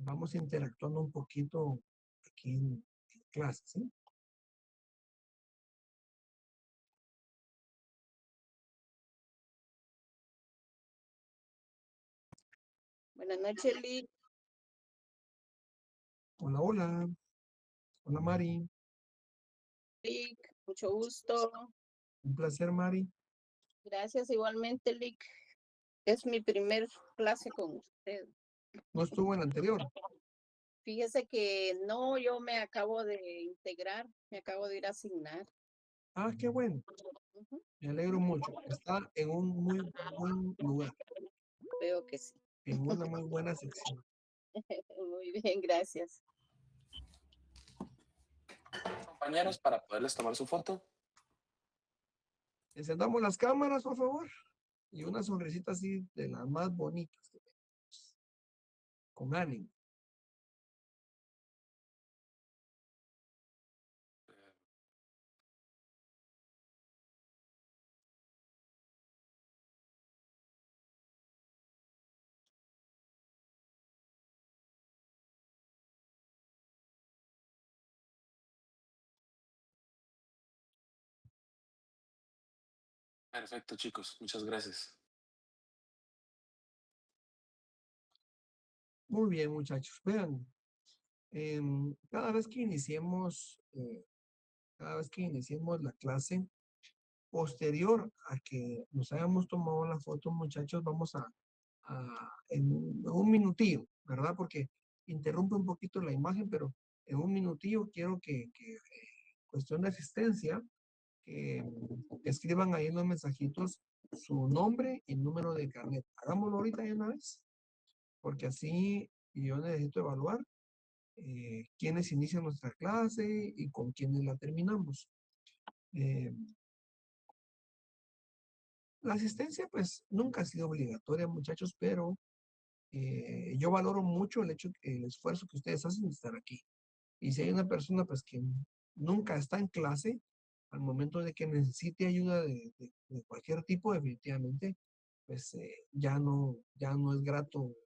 vamos interactuando un poquito aquí en clase, ¿sí? Buenas noches, Lick. Hola, hola. Hola, Mari. Lick, mucho gusto. Un placer, Mari. Gracias igualmente, Lick. Es mi primer clase con usted. ¿No estuvo en la anterior? Fíjese que no, yo me acabo de integrar, me acabo de ir a asignar. Ah, qué bueno. Me alegro mucho. Está en un muy buen lugar, Veo que sí. en una muy buena sección. Muy bien, gracias. Compañeros, para poderles tomar su foto. Encendamos las cámaras, por favor. Y una sonrisita así de las más bonitas que tenemos. Con ánimo. Perfecto, chicos. Muchas gracias. Muy bien, muchachos. Vean, cada vez que iniciemos, la clase, posterior a que nos hayamos tomado la foto, muchachos, vamos en un minutillo, ¿verdad? Porque interrumpe un poquito la imagen, pero en un minutillo quiero que cuestión de asistencia, que escriban ahí en los mensajitos su nombre y número de carnet. Hagámoslo ahorita de una vez, porque así yo necesito evaluar quiénes inician nuestra clase y con quiénes la terminamos. Eh, la asistencia, pues, nunca ha sido obligatoria, muchachos, pero yo valoro mucho el esfuerzo que ustedes hacen de estar aquí. Y si hay una persona, pues, que nunca está en clase, al momento de que necesite ayuda de cualquier tipo, definitivamente, pues, ya no es grato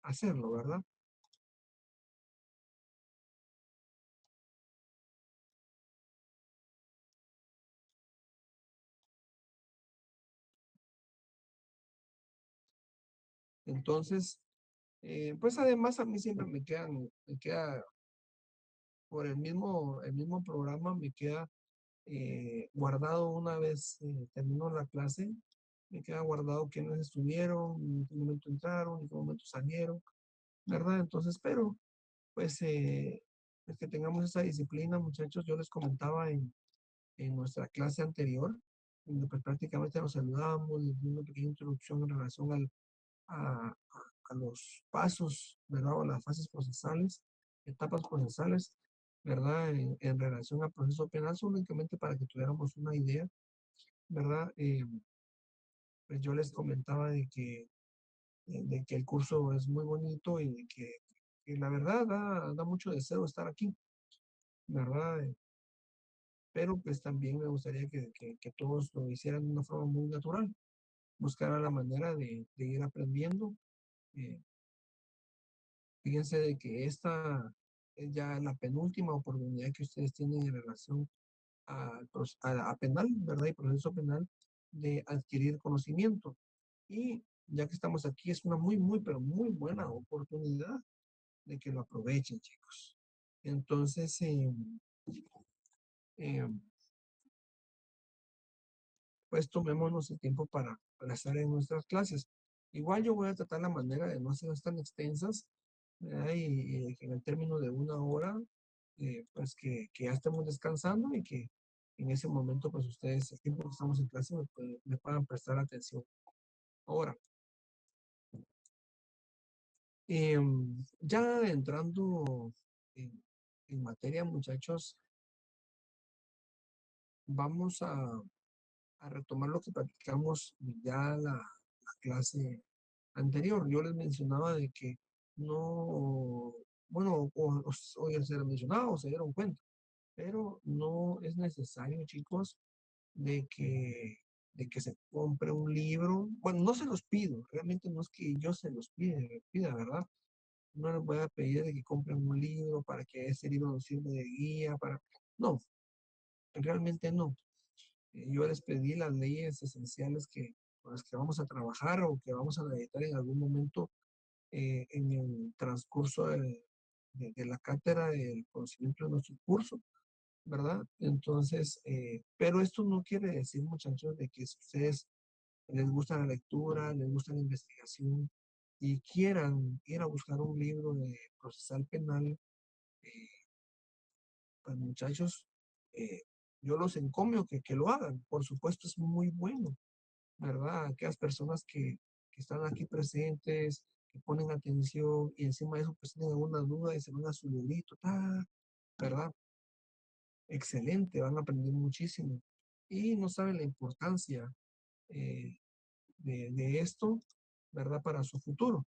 hacerlo, ¿verdad? Entonces, pues además a mí siempre me queda por el mismo programa, me queda guardado una vez terminó la clase, me queda guardado quiénes estuvieron, en qué momento entraron, en qué momento salieron, ¿verdad? Entonces, pero pues es que tengamos esa disciplina, muchachos, yo les comentaba en nuestra clase anterior, donde pues prácticamente nos saludábamos, les di una pequeña introducción en relación a los pasos, ¿verdad? O las fases procesales, etapas procesales, ¿verdad? En relación al proceso penal, únicamente para que tuviéramos una idea, ¿verdad? Pues yo les comentaba de que el curso es muy bonito y de que la verdad da mucho deseo estar aquí, ¿verdad? Pero pues también me gustaría que todos lo hicieran de una forma muy natural, buscar la manera de ir aprendiendo. eh, Fíjense de que esta es ya la penúltima oportunidad que ustedes tienen en relación a penal, ¿verdad? Y proceso penal de adquirir conocimiento. Y ya que estamos aquí, es una pero muy buena oportunidad de que lo aprovechen, chicos. Entonces, eh, pues tomémonos el tiempo para estar en nuestras clases. Igual yo voy a tratar la manera de no hacerlas tan extensas, ¿verdad? Y que en el término de una hora, pues que ya estemos descansando y que en ese momento, pues ustedes, el tiempo que estamos en clase, me puedan prestar atención. Ahora, ya entrando en materia, muchachos, vamos a retomar lo que platicamos ya la clase anterior. Yo les mencionaba de que no, bueno, o ya se les mencionaba o se dieron cuenta, pero no es necesario, chicos, de de que se compre un libro. Bueno, no se los pido, realmente no es que yo se los pida, ¿verdad? no les voy a pedir de que compren un libro para que ese libro nos sirva de guía para... No, realmente no. Yo les pedí las leyes esenciales con las que vamos a trabajar o que vamos a necesitar en algún momento en el transcurso de la cátedra del conocimiento de nuestro curso, ¿verdad? Entonces, pero esto no quiere decir, muchachos, de que si ustedes les gusta la lectura, les gusta la investigación y quieran ir a buscar un libro de procesal penal, eh, pues muchachos, eh, yo los encomio que lo hagan. Por supuesto, es muy bueno, ¿verdad? Aquellas personas que están aquí presentes, que ponen atención y encima de eso pues tienen alguna duda y se van a su librito, ¿verdad? Excelente, van a aprender muchísimo. Y no saben la importancia eh, de esto, ¿verdad? Para su futuro.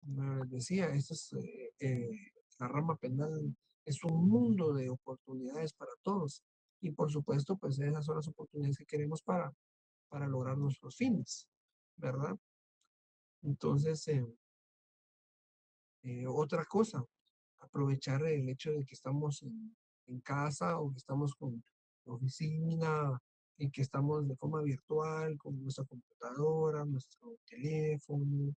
Como les decía, la rama penal es un mundo de oportunidades para todos. Y por supuesto, pues esas son las oportunidades que queremos para lograr nuestros fines, ¿verdad? Entonces, otra cosa, aprovechar el hecho de que estamos en casa o que estamos con oficina y que estamos de forma virtual con nuestra computadora, nuestro teléfono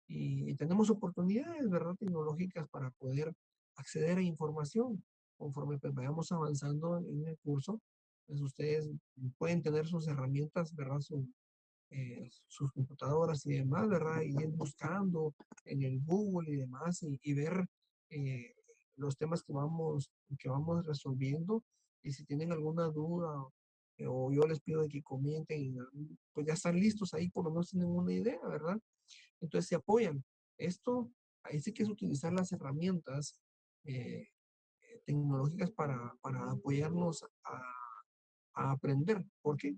y tenemos oportunidades, ¿verdad? Tecnológicas para poder acceder a información. Conforme pues, vayamos avanzando en el curso, pues ustedes pueden tener sus herramientas, ¿verdad? Sus computadoras y demás, ¿verdad? Y ir buscando en el Google y demás y ver eh, los temas que vamos resolviendo. Y si tienen alguna duda o yo les pido de que comenten, pues ya están listos ahí, por lo menos tienen una idea, ¿verdad? Entonces se apoyan. Esto, ahí sí que es utilizar las herramientas eh, tecnológicas para apoyarnos a aprender. ¿Por qué?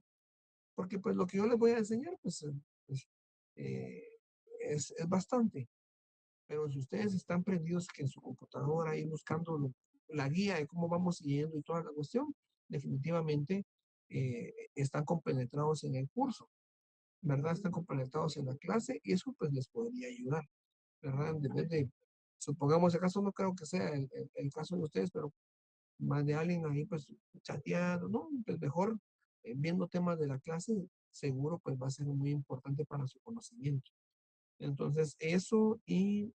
Porque pues lo que yo les voy a enseñar, pues, eh, es bastante. Pero si ustedes están prendidos que en su computadora ahí buscando la guía de cómo vamos siguiendo y toda la cuestión, definitivamente están compenetrados en el curso, ¿verdad? Están compenetrados en la clase y eso pues les podría ayudar, ¿verdad? Depende, supongamos, acaso no creo que sea el caso de ustedes, pero más de alguien ahí pues chateando, ¿no? Pues mejor viendo temas de la clase, seguro pues va a ser muy importante para su conocimiento. Entonces eso y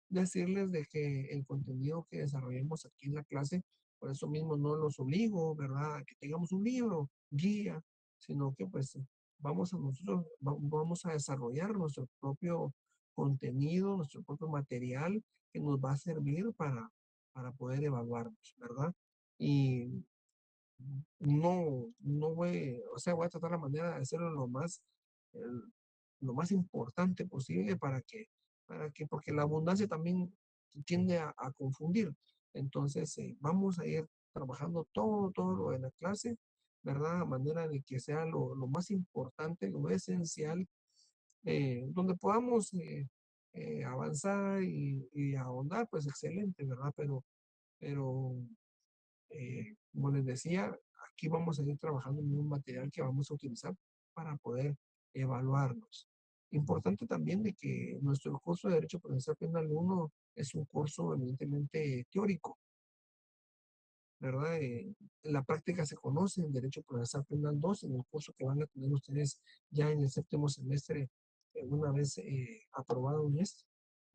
decirles de que el contenido que desarrollemos aquí en la clase, por eso mismo no los obligo, ¿verdad? A que tengamos un libro, guía, sino que pues nosotros vamos a desarrollar nuestro propio contenido, nuestro propio material que nos va a servir para poder evaluarnos, ¿verdad? Y no voy, o sea, voy a tratar la manera de hacerlo eh, lo más importante posible porque la abundancia también tiende a confundir. Entonces, vamos a ir trabajando todo lo de la clase, ¿verdad? A manera de que sea lo más importante, lo esencial, donde podamos avanzar y ahondar, pues excelente, ¿verdad? Pero como les decía, aquí vamos a ir trabajando en un material que vamos a utilizar para poder evaluarnos. Importante también de que nuestro curso de Derecho Procesal Penal 1 es un curso evidentemente teórico, ¿verdad? En la práctica se conoce en Derecho Procesal Penal 2, en el curso que van a tener ustedes ya en el séptimo semestre, una vez aprobado en este,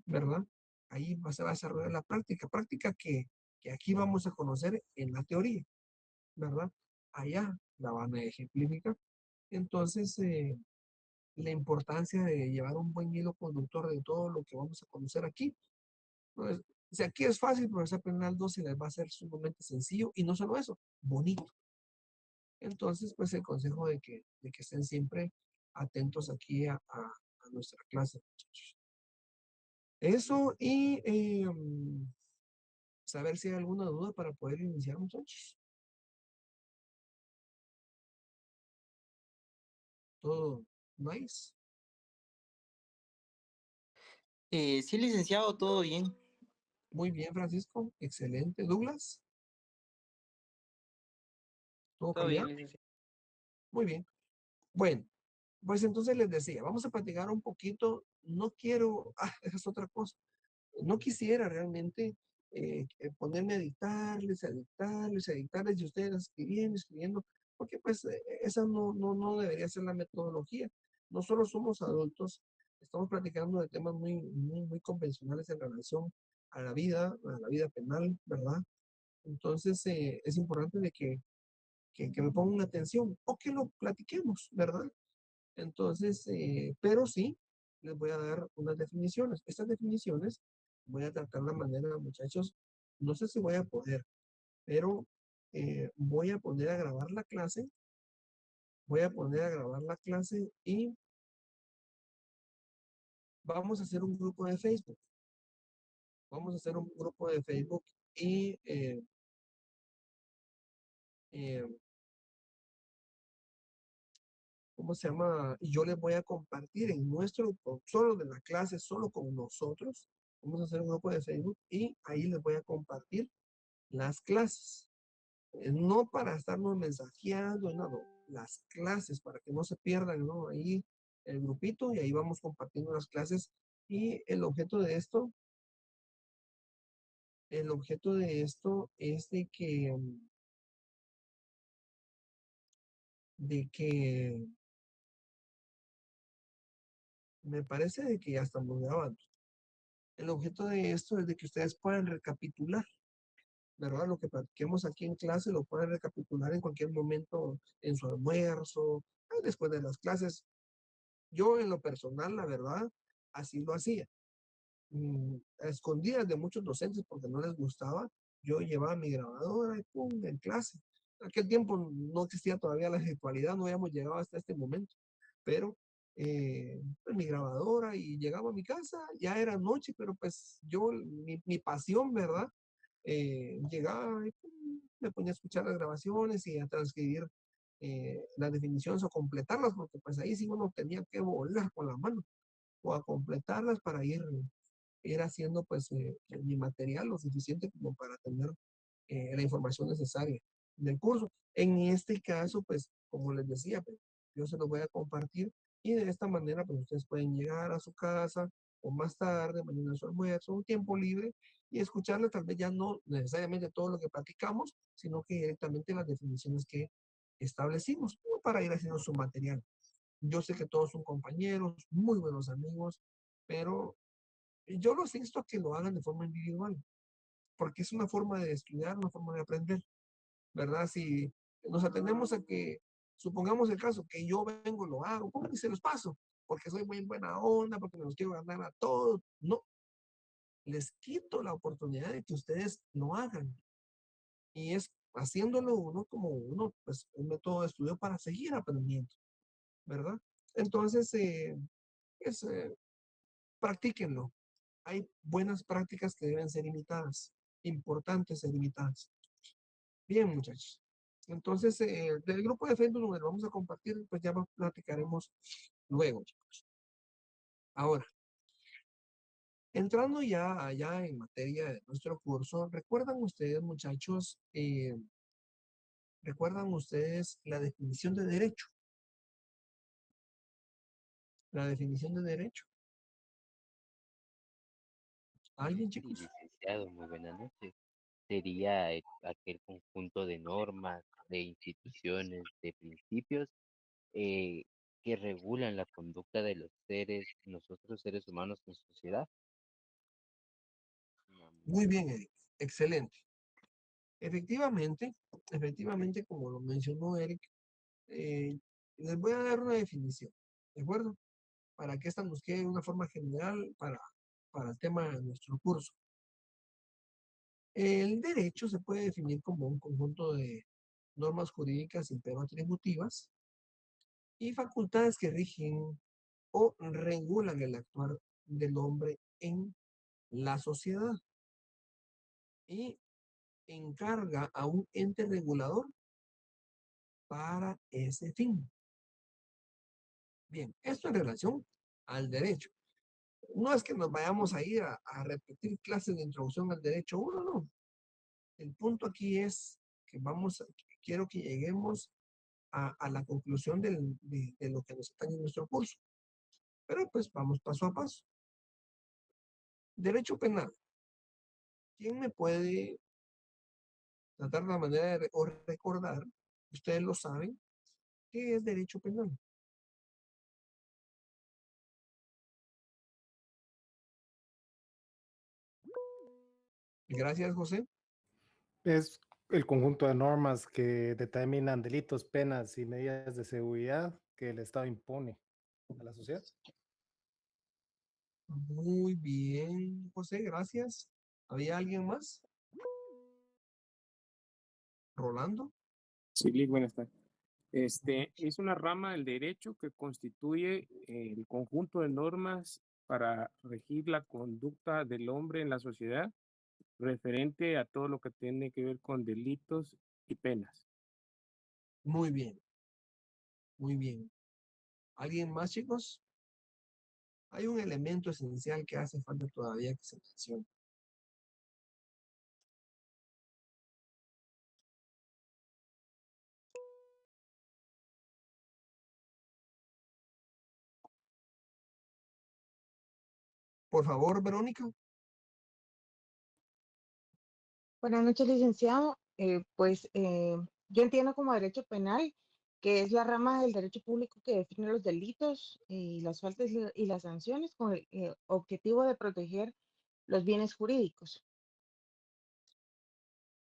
¿verdad? Ahí se va a desarrollar la práctica que aquí vamos a conocer en la teoría. ¿Verdad? Allá la van a ejemplificar. Entonces, la importancia de llevar un buen hilo conductor de todo lo que vamos a conocer aquí. Pues, si aquí es fácil, profesor Penaldo se les va a hacer sumamente sencillo y no solo eso, bonito. Entonces, pues el consejo de que estén siempre atentos aquí a nuestra clase, muchachos. Eso y saber si hay alguna duda para poder iniciar, muchachos. Todo nice. Sí, licenciado, todo bien. Muy bien, Francisco. Excelente. Douglas, ¿todo Todo bien, cambiado? licenciado. Muy bien. Bueno, Pues entonces les decía, vamos a platicar un poquito, no quiero, esa es otra cosa, no quisiera realmente ponerme a dictarles y ustedes escribiendo, porque pues esa no debería ser la metodología. No solo somos adultos, estamos platicando de temas muy convencionales en relación a la vida penal, ¿verdad? Entonces es importante de que me pongan atención o que lo platiquemos, ¿verdad? Entonces, pero sí, les voy a dar unas definiciones. Estas definiciones voy a tratar la manera, muchachos, no sé si voy a poder, pero voy a poner a grabar la clase, voy a poner a grabar la clase y vamos a hacer un grupo de Facebook. Vamos a hacer un grupo de Facebook y eh, ¿cómo se llama? Y yo les voy a compartir en nuestro, solo de la clase, solo con nosotros. Vamos a hacer un grupo de Facebook y ahí les voy a compartir las clases. No para estarnos mensajeando, no, no, las clases para que no se pierdan, ¿no? Ahí el grupito y ahí vamos compartiendo las clases y el objeto de esto es de que me parece de que ya estamos grabando. El objeto de esto es de que ustedes puedan recapitular, ¿verdad? Lo que practiquemos aquí en clase lo pueden recapitular en cualquier momento en su almuerzo, después de las clases. Yo en lo personal, la verdad, así lo hacía. A escondidas de muchos docentes porque no les gustaba, yo llevaba mi grabadora y pum, en clase. En aquel tiempo no existía todavía la virtualidad, no habíamos llegado hasta este momento, pero pues, mi grabadora y llegaba a mi casa, ya era noche, pero pues yo, mi pasión, ¿verdad? Llegaba y pum, me ponía a escuchar las grabaciones y a transcribir las definiciones o completarlas, porque pues ahí sí uno tenía que volar con la mano o a completarlas para ir haciendo pues mi material lo suficiente como para tener la información necesaria del curso. En este caso, pues, como les decía, pues, yo se los voy a compartir y de esta manera, pues, ustedes pueden llegar a su casa o más tarde, mañana a su almuerzo, un tiempo libre y escucharle tal vez ya no necesariamente todo lo que platicamos, sino que directamente las definiciones que establecimos para ir haciendo su material. Yo sé que todos son compañeros, muy buenos amigos, pero yo los insto a que lo hagan de forma individual, porque es una forma de estudiar, una forma de aprender, ¿verdad? Si nos atendemos a que, supongamos el caso, que yo vengo, lo hago, y se los paso, porque soy muy buena onda, porque me los quiero ganar a todos. No, les quito la oportunidad de que ustedes lo hagan. Y es haciéndolo uno como uno, pues un método de estudio para seguir aprendiendo, ¿verdad? Entonces, pues, practíquenlo. Hay buenas prácticas que deben ser imitadas, importantes ser imitadas. Bien, muchachos. Entonces, del grupo de Facebook donde lo vamos a compartir, pues ya platicaremos luego, chicos. Ahora, entrando ya allá en materia de nuestro curso, ¿recuerdan ustedes, muchachos, recuerdan ustedes la definición de derecho? La definición de derecho. ¿Alguien, Sí, chicos? licenciado, muy buenas noches. Sería aquel conjunto de normas, de instituciones, de principios eh, que regulan la conducta de los seres, nosotros seres humanos en sociedad. Muy bien, Eric. Excelente. Efectivamente, efectivamente, como lo mencionó Eric, les voy a dar una definición, ¿de acuerdo? Para que esta nos quede de una forma general para el tema de nuestro curso. El derecho se puede definir como un conjunto de normas jurídicas imperativas y facultades que rigen o regulan el actuar del hombre en la sociedad y encarga a un ente regulador para ese fin. Bien, esto en relación al derecho. No es que nos vayamos a ir a repetir clases de introducción al derecho uno, no. El punto aquí es que quiero que lleguemos a la conclusión de lo que nos está en nuestro curso. Pero pues vamos paso a paso. Derecho penal. ¿Quién me puede tratar la manera o recordar, ustedes lo saben, qué es derecho penal? Gracias, José. Es el conjunto de normas que determinan delitos, penas y medidas de seguridad que el Estado impone a la sociedad. Muy bien, José, gracias. ¿Había alguien más? Rolando. Sí, Lick, buenas tardes. Es una rama del derecho que constituye el conjunto de normas para regir la conducta del hombre en la sociedad, referente a todo lo que tiene que ver con delitos y penas. Muy bien. Muy bien. ¿Alguien más, chicos? Hay un elemento esencial que hace falta todavía que se mencione. Por favor, Verónica. Buenas noches, licenciado. Yo entiendo como derecho penal, que es la rama del derecho público que define los delitos y las faltas y las sanciones con el objetivo de proteger los bienes jurídicos.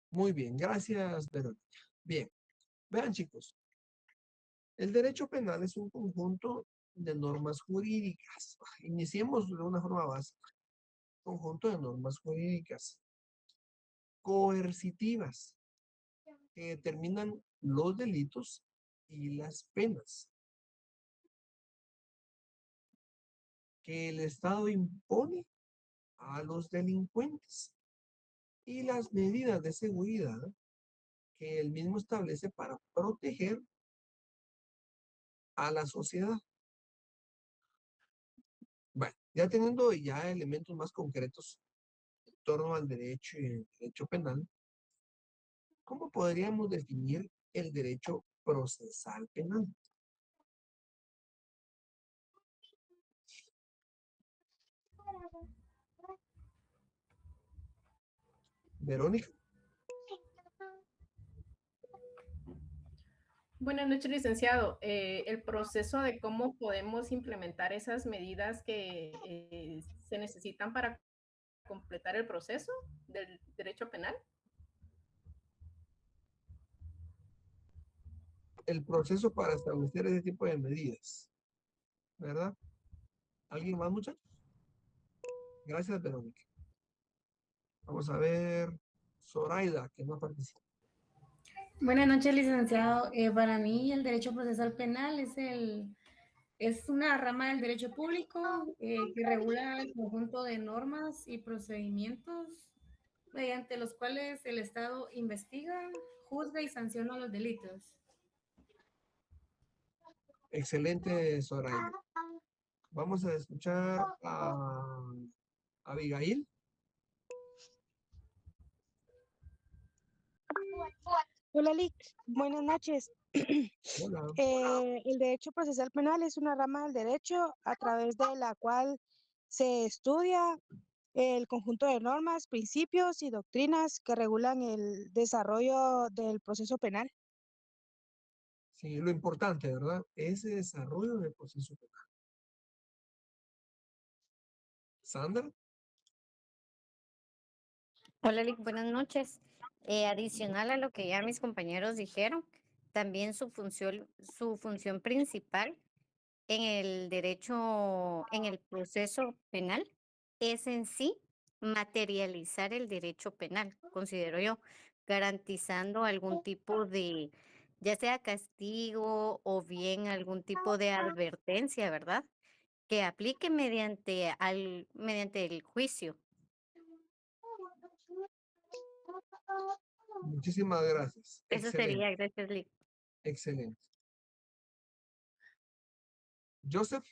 Muy bien, gracias, Verónica. Bien, vean, chicos. El derecho penal es un conjunto de normas jurídicas. Iniciemos de una forma básica. Conjunto de normas jurídicas coercitivas que determinan los delitos y las penas que el Estado impone a los delincuentes y las medidas de seguridad que él mismo establece para proteger a la sociedad. Bueno, ya teniendo ya elementos más concretos en torno al derecho y el derecho penal, ¿cómo podríamos definir el derecho procesal penal? Verónica. Buenas noches, licenciado. El proceso de cómo podemos implementar esas medidas que se necesitan para completar el proceso del derecho penal. El proceso para establecer ese tipo de medidas, ¿verdad? ¿Alguien más, muchachos? Gracias, Verónica. Vamos a ver Zoraida, que no participa. Buenas noches, licenciado. Para mí el derecho procesal penal es una rama del derecho público que regula el conjunto de normas y procedimientos mediante los cuales el Estado investiga, juzga y sanciona los delitos. Excelente, Zoraida. Vamos a escuchar a Abigail. Hola, Lick. Buenas noches. Hola. El derecho procesal penal es una rama del derecho a través de la cual se estudia el conjunto de normas, principios y doctrinas que regulan el desarrollo del proceso penal. Sí, lo importante, ¿verdad? Ese desarrollo del proceso penal. Sandra. Hola, Lick, buenas noches. Adicional a lo que ya mis compañeros dijeron, también su función principal en el derecho, en el proceso penal, es en sí materializar el derecho penal, considero yo, garantizando algún tipo de, ya sea castigo o bien algún tipo de advertencia, ¿verdad? Que aplique mediante el juicio. Muchísimas gracias. Eso Excelente. sería, gracias, Lick. Excelente. Joseph.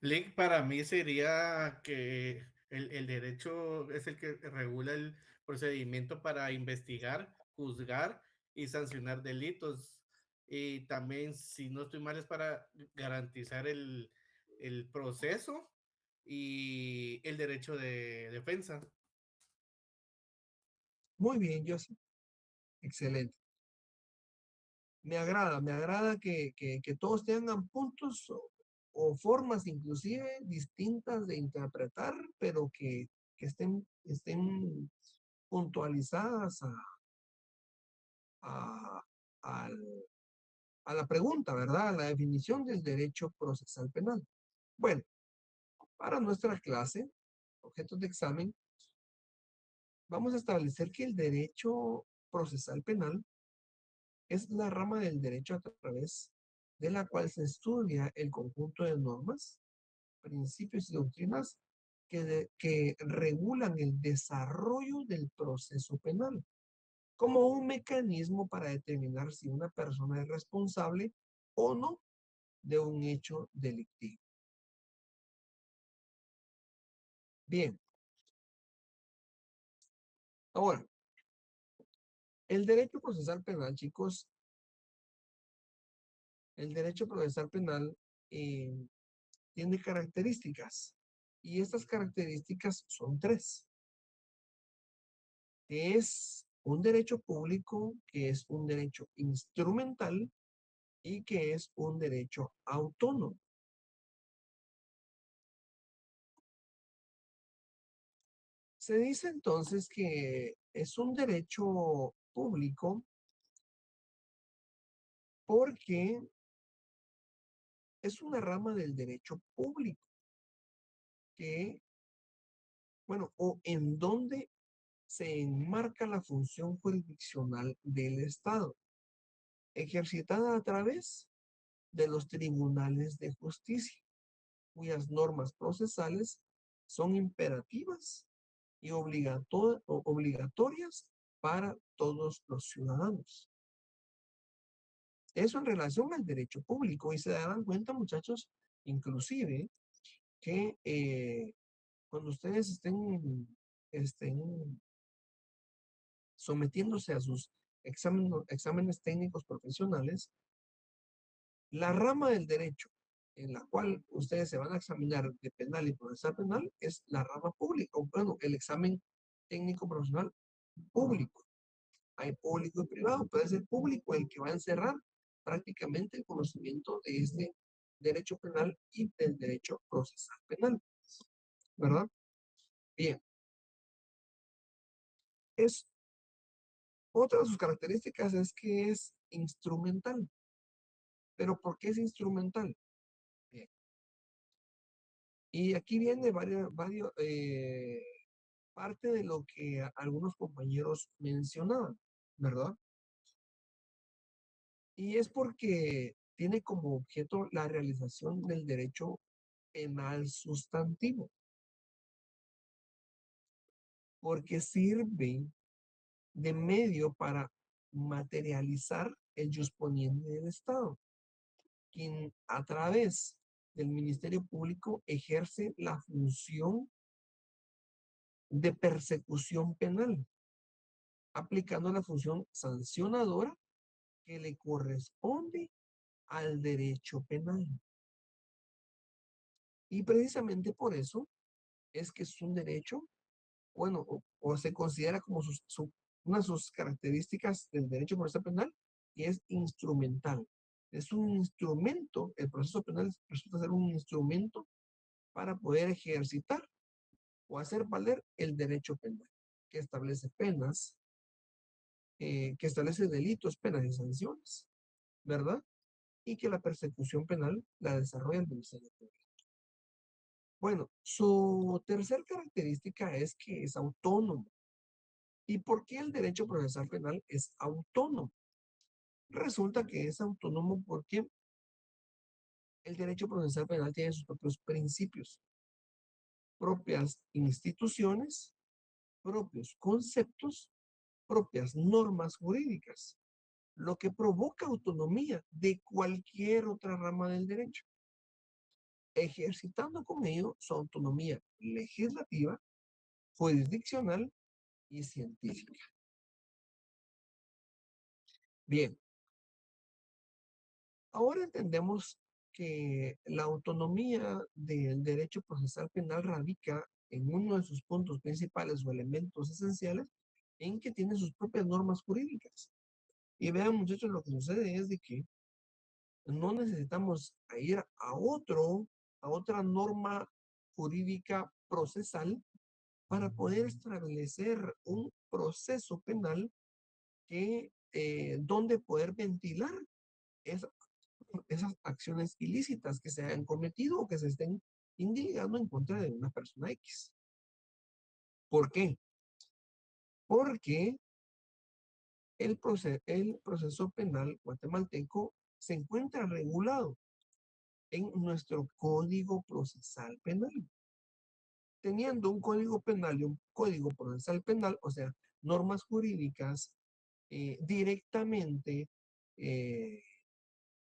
Lick, para mí sería que el derecho es el que regula el procedimiento para investigar, juzgar y sancionar delitos. y también, si no estoy mal, es para garantizar el proceso y el derecho de defensa. Muy bien, Joseph. Excelente. Me agrada que todos tengan puntos o formas inclusive distintas de interpretar, pero que estén puntualizadas a, al- a la pregunta, ¿verdad? A la definición del derecho procesal penal. Bueno, para nuestra clase, objetos de examen, vamos a establecer que el derecho procesal penal es la rama del derecho a través de la cual se estudia el conjunto de normas, principios y doctrinas que regulan el desarrollo del proceso penal como un mecanismo para determinar si una persona es responsable o no de un hecho delictivo. Bien. Ahora, el derecho procesal penal, chicos, el derecho procesal penal tiene características y estas características son tres. Que es un derecho público, que es un derecho instrumental y que es un derecho autónomo. Se dice entonces que es un derecho público porque es una rama del derecho público que, bueno, o en donde se enmarca la función jurisdiccional del Estado, ejercitada a través de los tribunales de justicia, cuyas normas procesales son imperativas y obligatorias para todos los ciudadanos. Eso en relación al derecho público. Y se darán cuenta, muchachos, inclusive, que cuando ustedes estén sometiéndose a sus exámenes técnicos profesionales, la rama del derecho en la cual ustedes se van a examinar de penal y procesal penal es la rama pública, o bueno, el examen técnico profesional público. Hay público y privado, puede ser público el que va a encerrar prácticamente el conocimiento de este derecho penal y del derecho procesal penal, ¿verdad? Bien. Otra de sus características es que es instrumental. ¿Pero por qué es instrumental? Bien. Y aquí viene parte de lo que algunos compañeros mencionaban, ¿verdad? Y es porque tiene como objeto la realización del derecho penal sustantivo, porque sirve de medio para materializar el jusponiente del Estado, quien a través del Ministerio Público ejerce la función de persecución penal, aplicando la función sancionadora que le corresponde al derecho penal. Y precisamente por eso es que es un derecho, bueno, o se considera como una de sus características del derecho procesal penal, y es instrumental. Es un instrumento, el proceso penal resulta ser un instrumento para poder ejercitar o hacer valer el derecho penal, que establece penas, que establece delitos, penas y sanciones, ¿verdad? Y que la persecución penal la desarrolla el Ministerio Público. Bueno, su tercer característica es que es autónomo. ¿Y por qué el derecho procesal penal es autónomo? Resulta que es autónomo porque el derecho procesal penal tiene sus propios principios, propias instituciones, propios conceptos, propias normas jurídicas, lo que provoca autonomía de cualquier otra rama del derecho, ejercitando con ello su autonomía legislativa, jurisdiccional y científica. Bien, Ahora entendemos que la autonomía del derecho procesal penal radica en uno de sus puntos principales o elementos esenciales en que tiene sus propias normas jurídicas. Y vean, muchachos, lo que sucede es de que no necesitamos ir a otra norma jurídica procesal para poder establecer un proceso penal que, donde poder ventilar esas acciones ilícitas que se hayan cometido o que se estén indicando en contra de una persona X. ¿Por qué? Porque el proceso penal guatemalteco se encuentra regulado en nuestro Código Procesal Penal. Teniendo un Código Penal y un Código Procesal Penal, o sea, normas jurídicas directamente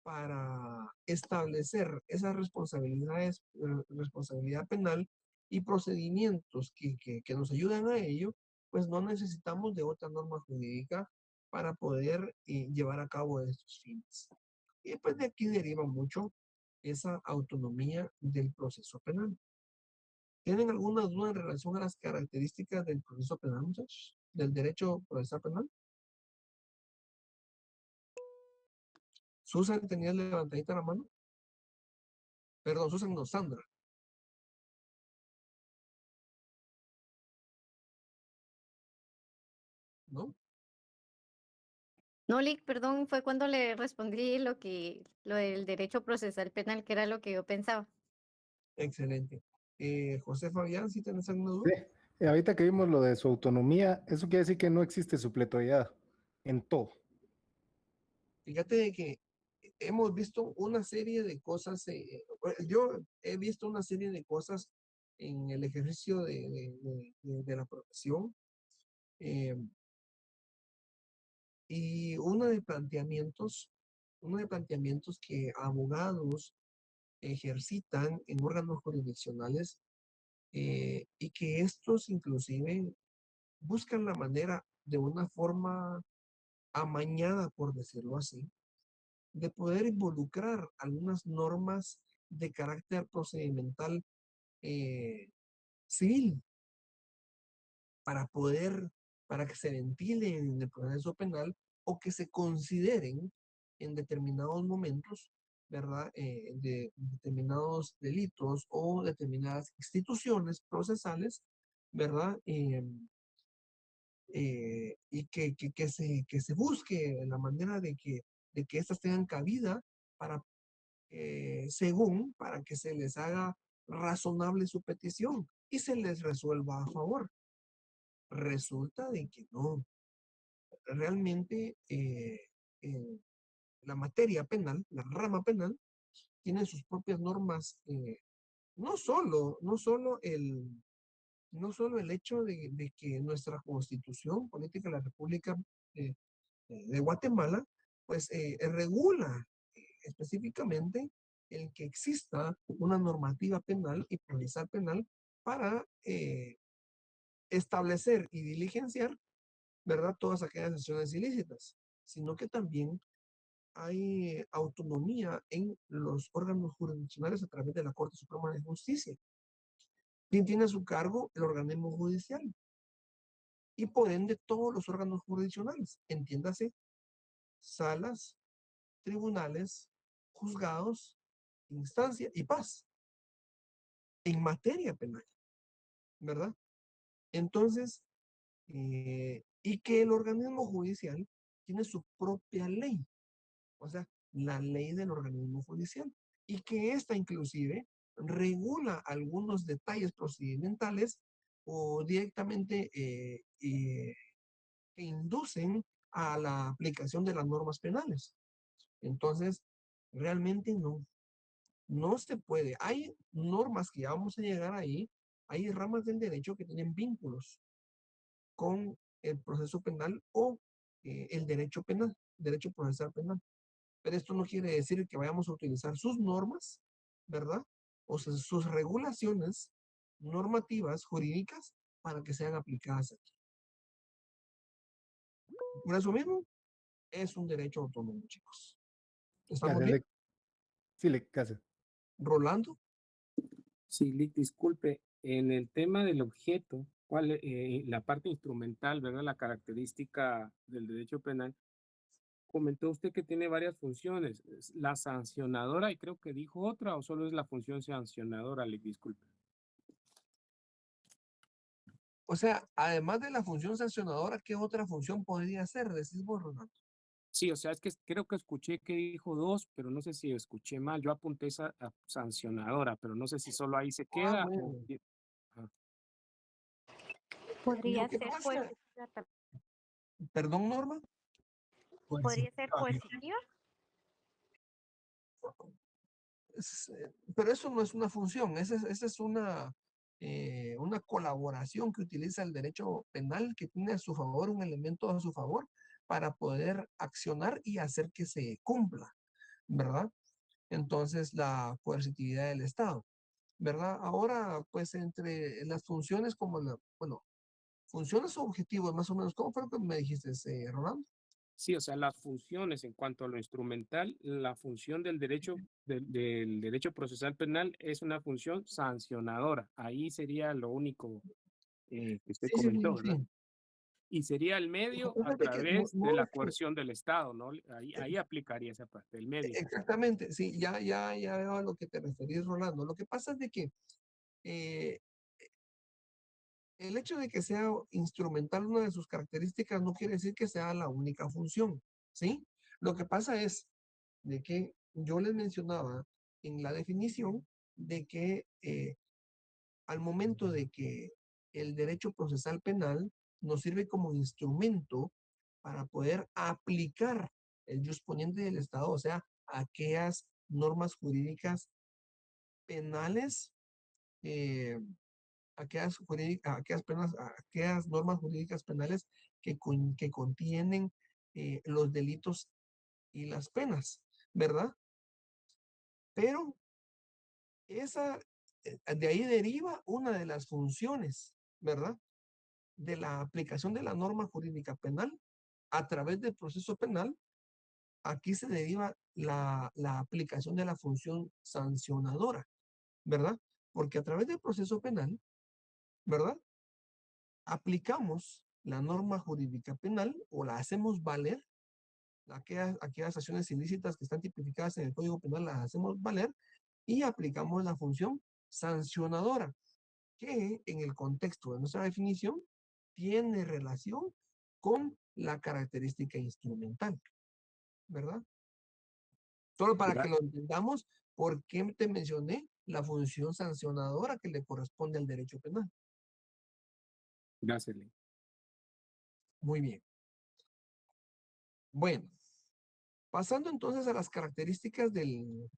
para establecer esas responsabilidades, responsabilidad penal y procedimientos que nos ayudan a ello, pues no necesitamos de otra norma jurídica para poder llevar a cabo estos fines. Y pues de aquí deriva mucho esa autonomía del proceso penal. ¿Tienen alguna duda en relación a las características del proceso penal, muchachos? ¿Del derecho procesal penal? Susan, ¿tenías levantadita la mano? Perdón, Susan, no, Sandra. ¿No? No, Lick, perdón, fue cuando le respondí lo del derecho procesal penal, que era lo que yo pensaba. Excelente. José Fabián, ¿sí tenés alguna Sí, duda? ahorita que vimos lo de su autonomía, eso quiere decir que no existe supletoriedad en todo. Fíjate de que hemos visto una serie de cosas, yo he visto una serie de cosas en el ejercicio de la profesión, y uno de planteamientos que abogados ejercitan en órganos jurisdiccionales, y que estos inclusive buscan la manera de una forma amañada, por decirlo así, de poder involucrar algunas normas de carácter procedimental civil para que se ventilen en el proceso penal o que se consideren en determinados momentos, ¿verdad? De determinados delitos o determinadas instituciones procesales, ¿verdad? Y que se busque la manera de que éstas tengan cabida para, para que se les haga razonable su petición y se les resuelva a favor. Resulta de que no. Realmente la materia penal, la rama penal, tiene sus propias normas, no solo el hecho de que nuestra Constitución Política de la República de Guatemala, pues regula específicamente el que exista una normativa penal y procesal penal para establecer y diligenciar, ¿verdad?, todas aquellas acciones ilícitas, sino que también hay autonomía en los órganos jurisdiccionales a través de la Corte Suprema de Justicia. ¿Quién tiene a su cargo? El organismo judicial. Y por ende todos los órganos jurisdiccionales, entiéndase, salas, tribunales, juzgados, instancia y paz, en materia penal, ¿verdad? Entonces, y que el organismo judicial tiene su propia ley, o sea, la ley del organismo judicial, y que ésta inclusive regula algunos detalles procedimentales o directamente que inducen a la aplicación de las normas penales. Entonces, realmente no se puede. Hay normas que ya vamos a llegar ahí, hay ramas del derecho que tienen vínculos con el proceso penal o el derecho penal, derecho procesal penal. Pero esto no quiere decir que vayamos a utilizar sus normas, ¿verdad? O sea, sus regulaciones normativas jurídicas para que sean aplicadas aquí. Por eso mismo, es un derecho autónomo, chicos. ¿Estamos bien? Sí, ¿qué hace? Rolando. Sí, Lick, disculpe, en el tema del objeto, la parte instrumental, ¿verdad? La característica del derecho penal, comentó usted que tiene varias funciones. ¿Es la sancionadora y creo que dijo otra o solo es la función sancionadora, Lick, disculpe? O sea, además de la función sancionadora, ¿qué otra función podría ser? Decís vos, Rolando. Sí, o sea, es que creo que escuché que dijo dos, pero no sé si escuché mal. Yo apunté esa sancionadora, pero no sé si solo ahí se queda o... Bueno. Ah. Podría Lo que ser pasa, positiva también. perdón, Norma. Podría ser positiva. Pero eso no es una función, esa es una colaboración que utiliza el derecho penal, que tiene a su favor un elemento a su favor para poder accionar y hacer que se cumpla, ¿verdad? Entonces, la coercitividad del Estado, ¿verdad? Ahora, pues entre las funciones como bueno, funciones o objetivos, más o menos, ¿cómo fue lo que me dijiste, Rolando? Sí, o sea, las funciones en cuanto a lo instrumental, la función del derecho, del derecho procesal penal es una función sancionadora. Ahí sería lo único que usted Sí, sí, comentó, sí, ¿verdad? sí. Y sería el medio a Fíjate que través de no la es que, coerción del Estado, ¿no? Ahí aplicaría esa parte, el medio. exactamente, sí, ya veo a lo que te referís, Rolando. Lo que pasa es de que eh, el hecho de que sea instrumental una de sus características no quiere decir que sea la única función, ¿sí? Lo que pasa es de que yo les mencionaba en la definición de que al momento de que el derecho procesal penal nos sirve como instrumento para poder aplicar el jurisprudente del Estado, o sea, aquellas normas jurídicas penales, eh, aquellas normas jurídicas penales que contienen los delitos y las penas, ¿verdad? Pero de ahí deriva una de las funciones, ¿verdad? De la aplicación de la norma jurídica penal a través del proceso penal. Aquí se deriva la aplicación de la función sancionadora, ¿verdad? Porque a través del proceso penal, ¿verdad? Aplicamos la norma jurídica penal o la hacemos valer, aquellas acciones ilícitas que están tipificadas en el Código Penal las hacemos valer y aplicamos la función sancionadora, que en el contexto de nuestra definición tiene relación con la característica instrumental, ¿verdad? Solo para que lo entendamos, ¿por qué te mencioné la función sancionadora que le corresponde al derecho penal? Gracias, Lee. Muy bien. Bueno, pasando entonces a las características de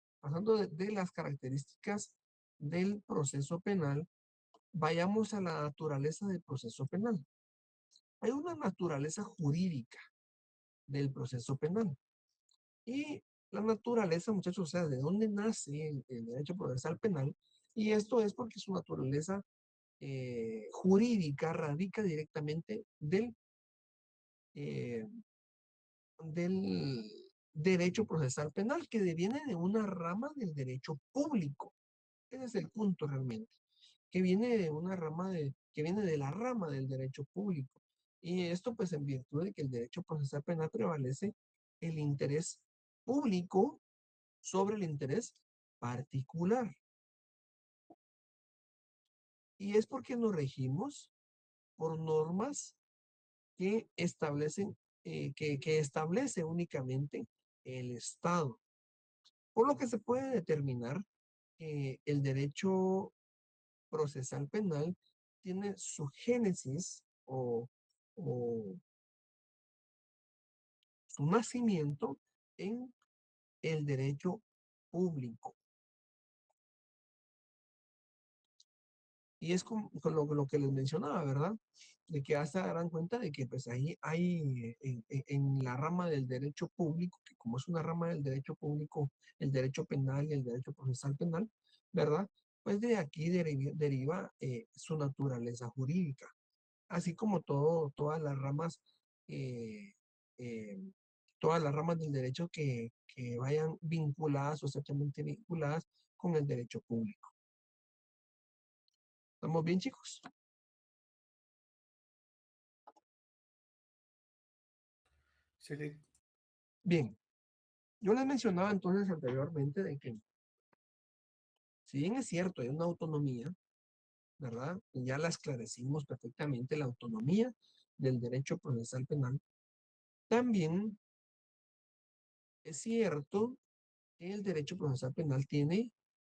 las características del proceso penal, vayamos a la naturaleza del proceso penal. Hay una naturaleza jurídica del proceso penal. Y la naturaleza, muchachos, o sea, ¿de dónde nace el derecho procesal penal? Y esto es porque su naturaleza jurídica radica directamente eh, del derecho procesal penal, que deviene de una rama del derecho público. Ese es el punto realmente, que viene de una rama que viene de la rama del derecho público. Y esto pues en virtud de que el derecho procesal penal prevalece el interés público sobre el interés particular. Y es porque nos regimos por normas que establecen, que establece únicamente el Estado. Por lo que se puede determinar que el derecho procesal penal tiene su génesis o su nacimiento en el derecho público. Y es con lo que les mencionaba, ¿verdad? De que hasta darán cuenta de que pues ahí hay en la rama del derecho público, que como es una rama del derecho público, el derecho penal y el derecho procesal penal, ¿verdad? Pues de aquí deriva su naturaleza jurídica, así como todas las ramas eh, todas las ramas del derecho que vayan vinculadas o estrechamente vinculadas con el derecho público. ¿Estamos bien, chicos? Sí, sí. Bien. Yo les mencionaba entonces anteriormente de que, si bien es cierto, hay una autonomía, ¿verdad? Y ya la esclarecimos perfectamente, la autonomía del derecho procesal penal. También es cierto que el derecho procesal penal tiene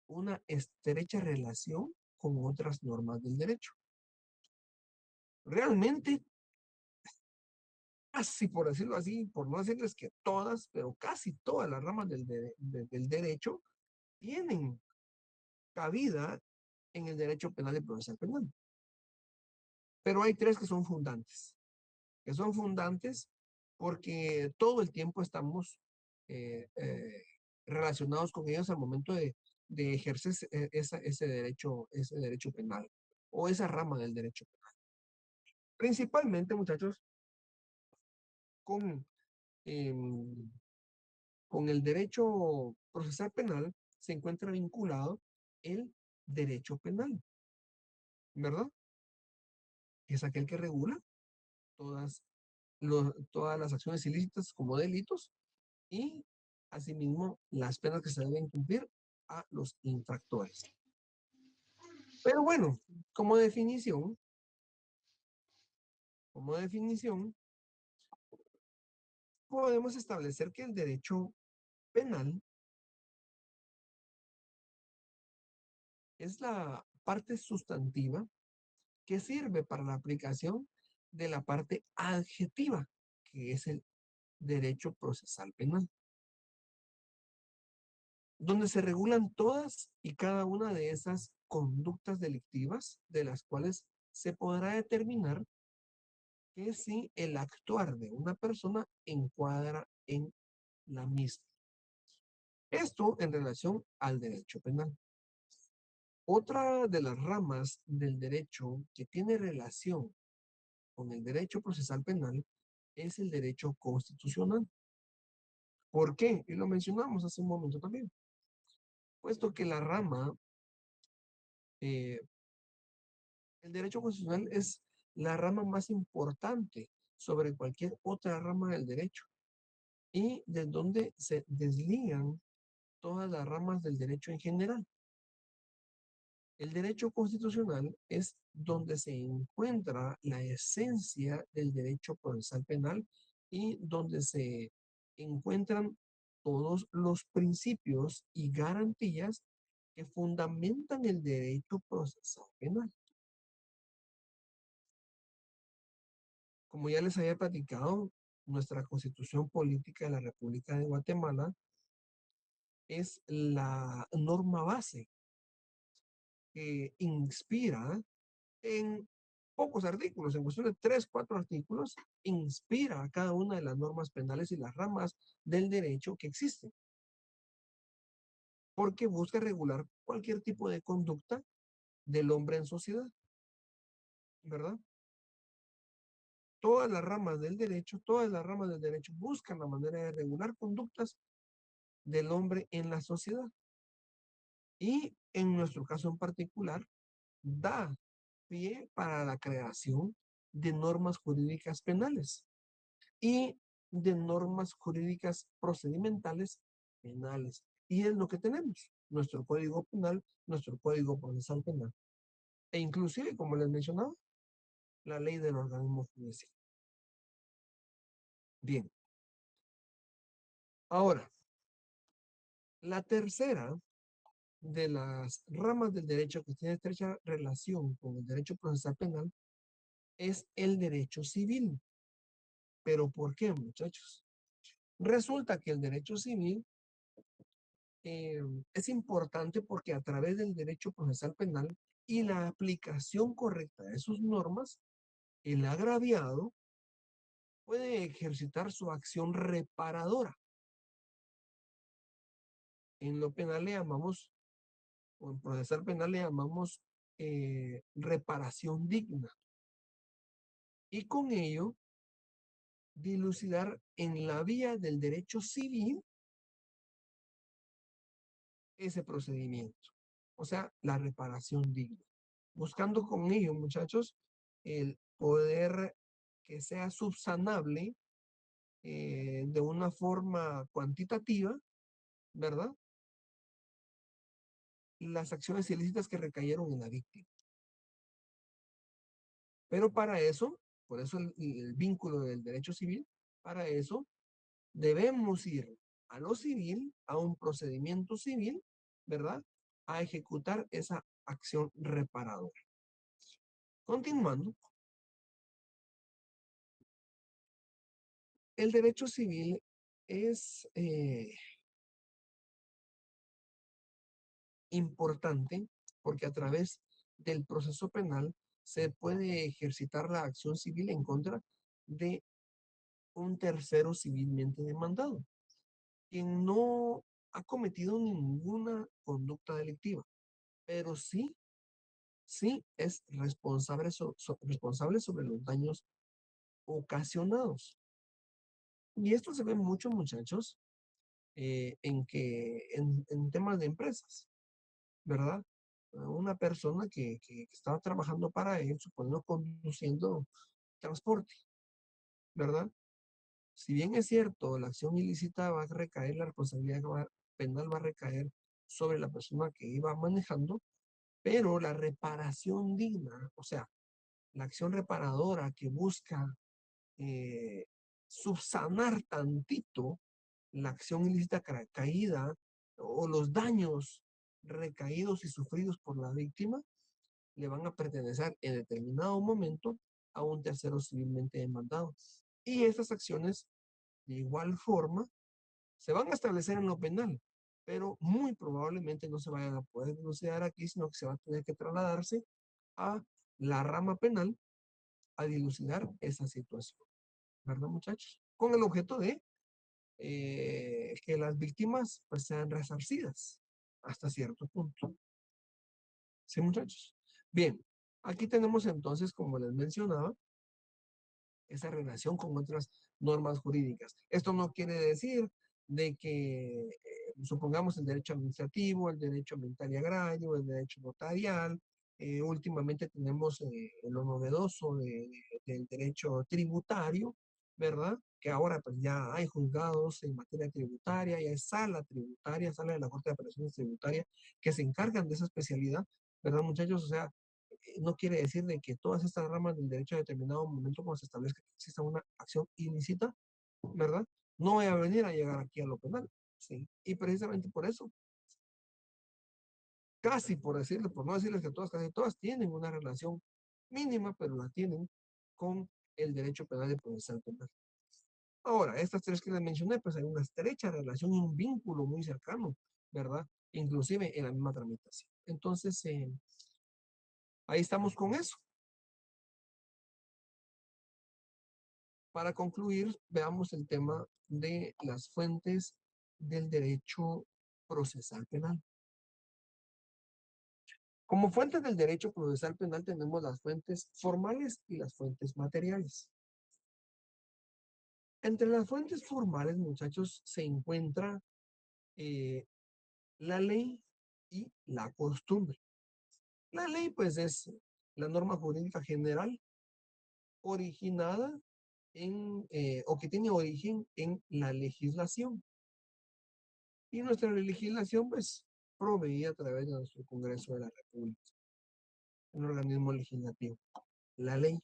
una estrecha relación con otras normas del derecho. Realmente, casi por decirlo así, por no decirles que todas, pero casi todas las ramas del derecho tienen cabida en el derecho penal y procesal penal. Pero hay tres que son fundantes porque todo el tiempo estamos relacionados con ellos al momento de ejercer ese derecho penal o esa rama del derecho penal. Principalmente, muchachos, con el derecho procesal penal se encuentra vinculado el derecho penal, ¿verdad? Es aquel que regula todas las acciones ilícitas como delitos y asimismo las penas que se deben cumplir a los infractores. Pero bueno, como definición, podemos establecer que el derecho penal es la parte sustantiva que sirve para la aplicación de la parte adjetiva, que es el derecho procesal penal, donde se regulan todas y cada una de esas conductas delictivas de las cuales se podrá determinar que si el actuar de una persona encuadra en la misma. Esto en relación al derecho penal. Otra de las ramas del derecho que tiene relación con el derecho procesal penal es el derecho constitucional. ¿Por qué? Y lo mencionamos hace un momento también. Puesto que la rama, el derecho constitucional es la rama más importante sobre cualquier otra rama del derecho y de donde se desligan todas las ramas del derecho en general. El derecho constitucional es donde se encuentra la esencia del derecho procesal penal y donde se encuentran todos los principios y garantías que fundamentan el derecho procesal penal. Como ya les había platicado, nuestra Constitución Política de la República de Guatemala es la norma base que inspira en pocos artículos, en cuestión de 3, 4 artículos, inspira a cada una de las normas penales y las ramas del derecho que existen. Porque busca regular cualquier tipo de conducta del hombre en sociedad, ¿verdad? Todas las ramas del derecho buscan la manera de regular conductas del hombre en la sociedad. Y en nuestro caso en particular, da pie para la creación de normas jurídicas penales y de normas jurídicas procedimentales penales. Y es lo que tenemos, nuestro Código Penal, nuestro Código Procesal Penal. E inclusive, como les mencionaba, la ley del organismo judicial. Bien. Ahora, la tercera de las ramas del derecho que tiene estrecha relación con el derecho procesal penal es el derecho civil. ¿Pero por qué, muchachos? Resulta que el derecho civil es importante porque a través del derecho procesal penal y la aplicación correcta de sus normas, el agraviado puede ejercitar su acción reparadora. En lo penal le llamamos, o en procesal penal le llamamos reparación digna. Y con ello dilucidar en la vía del derecho civil ese procedimiento. O sea, la reparación digna. Buscando con ello, muchachos, el poder que sea subsanable de una forma cuantitativa, ¿verdad? Las acciones ilícitas que recayeron en la víctima. Pero para eso, por eso el vínculo del derecho civil, para eso debemos ir a lo civil, a un procedimiento civil, ¿verdad? A ejecutar esa acción reparadora. Continuando, el derecho civil es importante porque a través del proceso penal se puede ejercitar la acción civil en contra de un tercero civilmente demandado, quien no ha cometido ninguna conducta delictiva, pero sí es responsable, responsable sobre los daños ocasionados. Y esto se ve mucho, muchachos, en temas de empresas, ¿verdad? Una persona que estaba trabajando para él, suponiendo conduciendo transporte, ¿verdad? Si bien es cierto, la acción ilícita va a recaer, la responsabilidad penal va a recaer sobre la persona que iba manejando, pero la reparación digna, o sea, la acción reparadora que busca subsanar tantito la acción ilícita caída o los daños recaídos y sufridos por la víctima, le van a pertenecer en determinado momento a un tercero civilmente demandado. Y estas acciones, de igual forma, se van a establecer en lo penal, pero muy probablemente no se vayan a poder dilucidar aquí, sino que se va a tener que trasladarse a la rama penal a dilucidar esa situación. ¿Verdad, muchachos? Con el objeto de que las víctimas pues sean resarcidas hasta cierto punto. ¿Sí, muchachos? Bien, aquí tenemos entonces, como les mencionaba, esa relación con otras normas jurídicas. Esto no quiere decir de que, supongamos, el derecho administrativo, el derecho ambiental y agrario, el derecho notarial, últimamente tenemos lo novedoso del derecho tributario, ¿verdad? Que ahora pues ya hay juzgados en materia tributaria, ya hay sala tributaria, sala de la Corte de Apelaciones Tributarias, que se encargan de esa especialidad, ¿verdad, muchachos? O sea, no quiere decir de que todas estas ramas del derecho a determinado momento, cuando se establezca que exista una acción ilícita, ¿verdad? No voy a venir a llegar aquí a lo penal, ¿sí? Y precisamente por eso, casi por decirlo, por no decirles que todas, casi todas tienen una relación mínima, pero la tienen con el derecho penal y procesal penal. Ahora, estas tres que les mencioné, pues hay una estrecha relación y un vínculo muy cercano, ¿verdad? Inclusive en la misma tramitación. Entonces, ahí estamos con eso. Para concluir, veamos el tema de las fuentes del derecho procesal penal. Como fuentes del derecho procesal penal tenemos las fuentes formales y las fuentes materiales. Entre las fuentes formales, muchachos, se encuentra la ley y la costumbre. La ley, pues, es la norma jurídica general originada o que tiene origen en la legislación. Y nuestra legislación, pues, proveía a través de nuestro Congreso de la República, un organismo legislativo, la ley.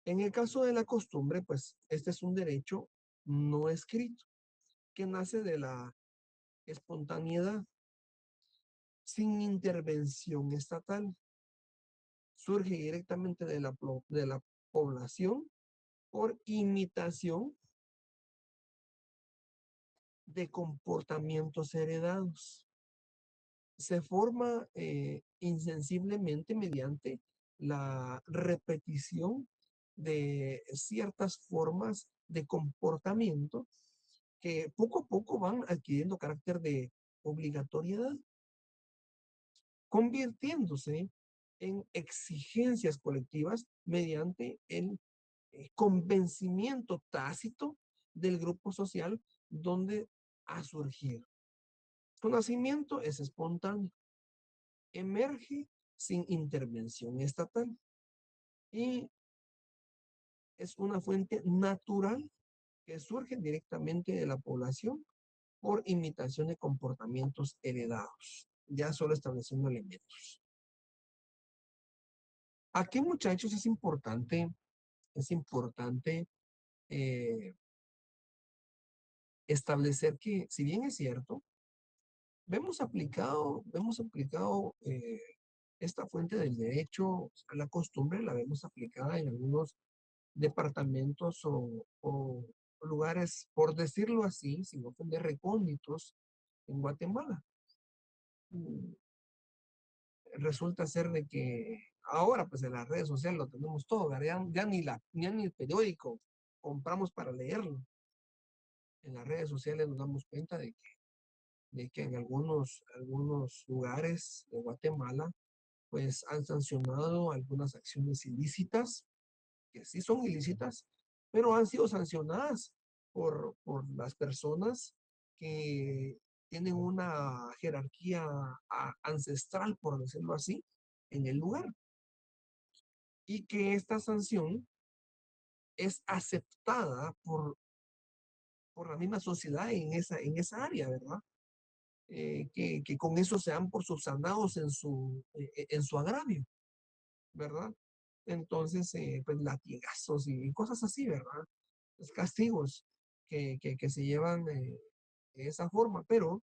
En el caso de la costumbre, pues, este es un derecho no escrito, que nace de la espontaneidad, sin intervención estatal. Surge directamente de la población por imitación de comportamientos heredados. Se forma insensiblemente mediante la repetición de ciertas formas de comportamiento que poco a poco van adquiriendo carácter de obligatoriedad, convirtiéndose en exigencias colectivas mediante el convencimiento tácito del grupo social donde ha surgido. Su nacimiento es espontáneo, emerge sin intervención estatal y es una fuente natural que surge directamente de la población por imitación de comportamientos heredados, ya solo estableciendo elementos. Aquí, muchachos, es importante establecer que, si bien es cierto, vemos aplicado esta fuente del derecho a la costumbre, la vemos aplicada en algunos departamentos o lugares, por decirlo así, sin ofender, recónditos en Guatemala. Resulta ser de que ahora, pues en las redes sociales lo tenemos todo, ya ni el periódico compramos para leerlo. En las redes sociales nos damos cuenta de que en algunos lugares de Guatemala, pues han sancionado algunas acciones ilícitas, que sí son ilícitas, pero han sido sancionadas por las personas que tienen una jerarquía ancestral, por decirlo así, en el lugar. Y que esta sanción es aceptada por la misma sociedad en esa área, ¿verdad? Que con eso se dan por subsanados en su agravio, ¿verdad? Entonces, pues latigazos y cosas así, ¿verdad? Los castigos que se llevan de esa forma, pero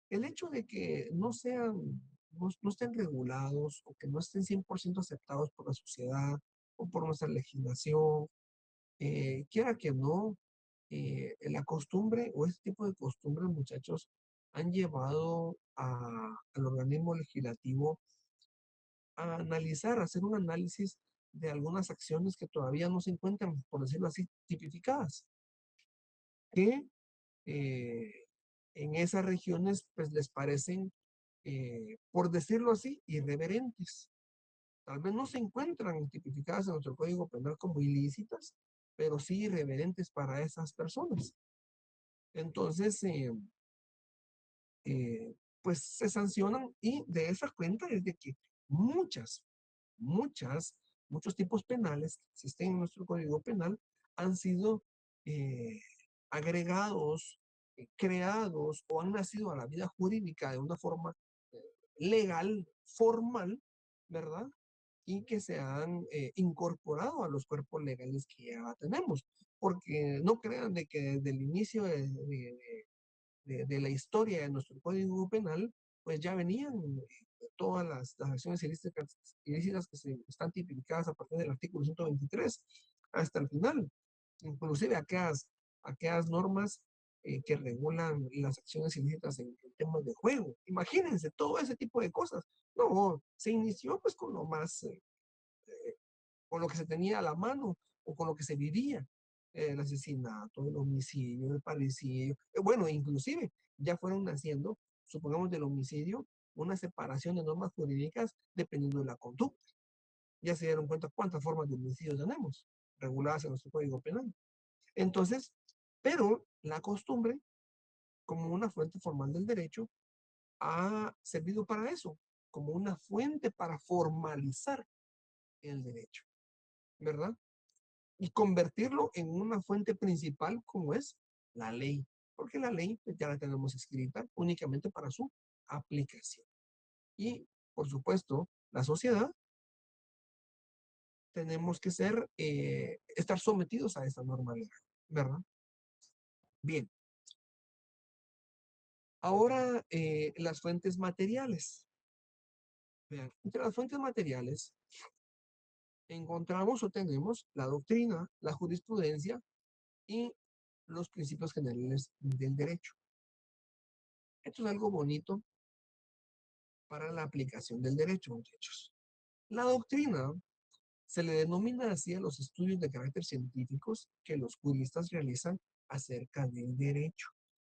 el hecho de que no estén regulados o que no estén 100% aceptados por la sociedad o por nuestra legislación, quiera que no, la costumbre o este tipo de costumbres, muchachos, han llevado al organismo legislativo a analizar, a hacer un análisis de algunas acciones que todavía no se encuentran, por decirlo así, tipificadas, que en esas regiones pues les parecen, por decirlo así, irreverentes. Tal vez no se encuentran tipificadas en nuestro Código Penal como ilícitas, pero sí irreverentes para esas personas. Entonces, pues se sancionan y de esa cuenta es de que muchos tipos penales que existen en nuestro Código Penal han sido agregados, creados o han nacido a la vida jurídica de una forma legal, formal, ¿verdad? Y que se han incorporado a los cuerpos legales que ya tenemos. Porque no crean de que desde el inicio de la historia de nuestro Código Penal, pues ya venían todas las acciones ilícitas que se están tipificadas a partir del artículo 123 hasta el final. Inclusive aquellas normas que regulan las acciones ilícitas en temas de juego. Imagínense todo ese tipo de cosas. No, se inició pues con lo más, con lo que se tenía a la mano o con lo que se vivía. El asesinato, el homicidio, el parricidio. Bueno, inclusive ya fueron naciendo, supongamos del homicidio, una separación de normas jurídicas dependiendo de la conducta. Ya se dieron cuenta cuántas formas de homicidio tenemos reguladas en nuestro Código Penal. Entonces, pero la costumbre, como una fuente formal del derecho, ha servido para eso, como una fuente para formalizar el derecho, ¿verdad? Y convertirlo en una fuente principal como es la ley, porque la ley pues, ya la tenemos escrita únicamente para su aplicación. Y, por supuesto, la sociedad tenemos que estar sometidos a esa norma legal, ¿verdad? Bien. Ahora, las fuentes materiales. Vean, entre las fuentes materiales encontramos o tenemos la doctrina, la jurisprudencia y los principios generales del derecho. Esto es algo bonito para la aplicación del derecho, muchachos. La doctrina se le denomina así a los estudios de carácter científicos que los juristas realizan acerca del derecho,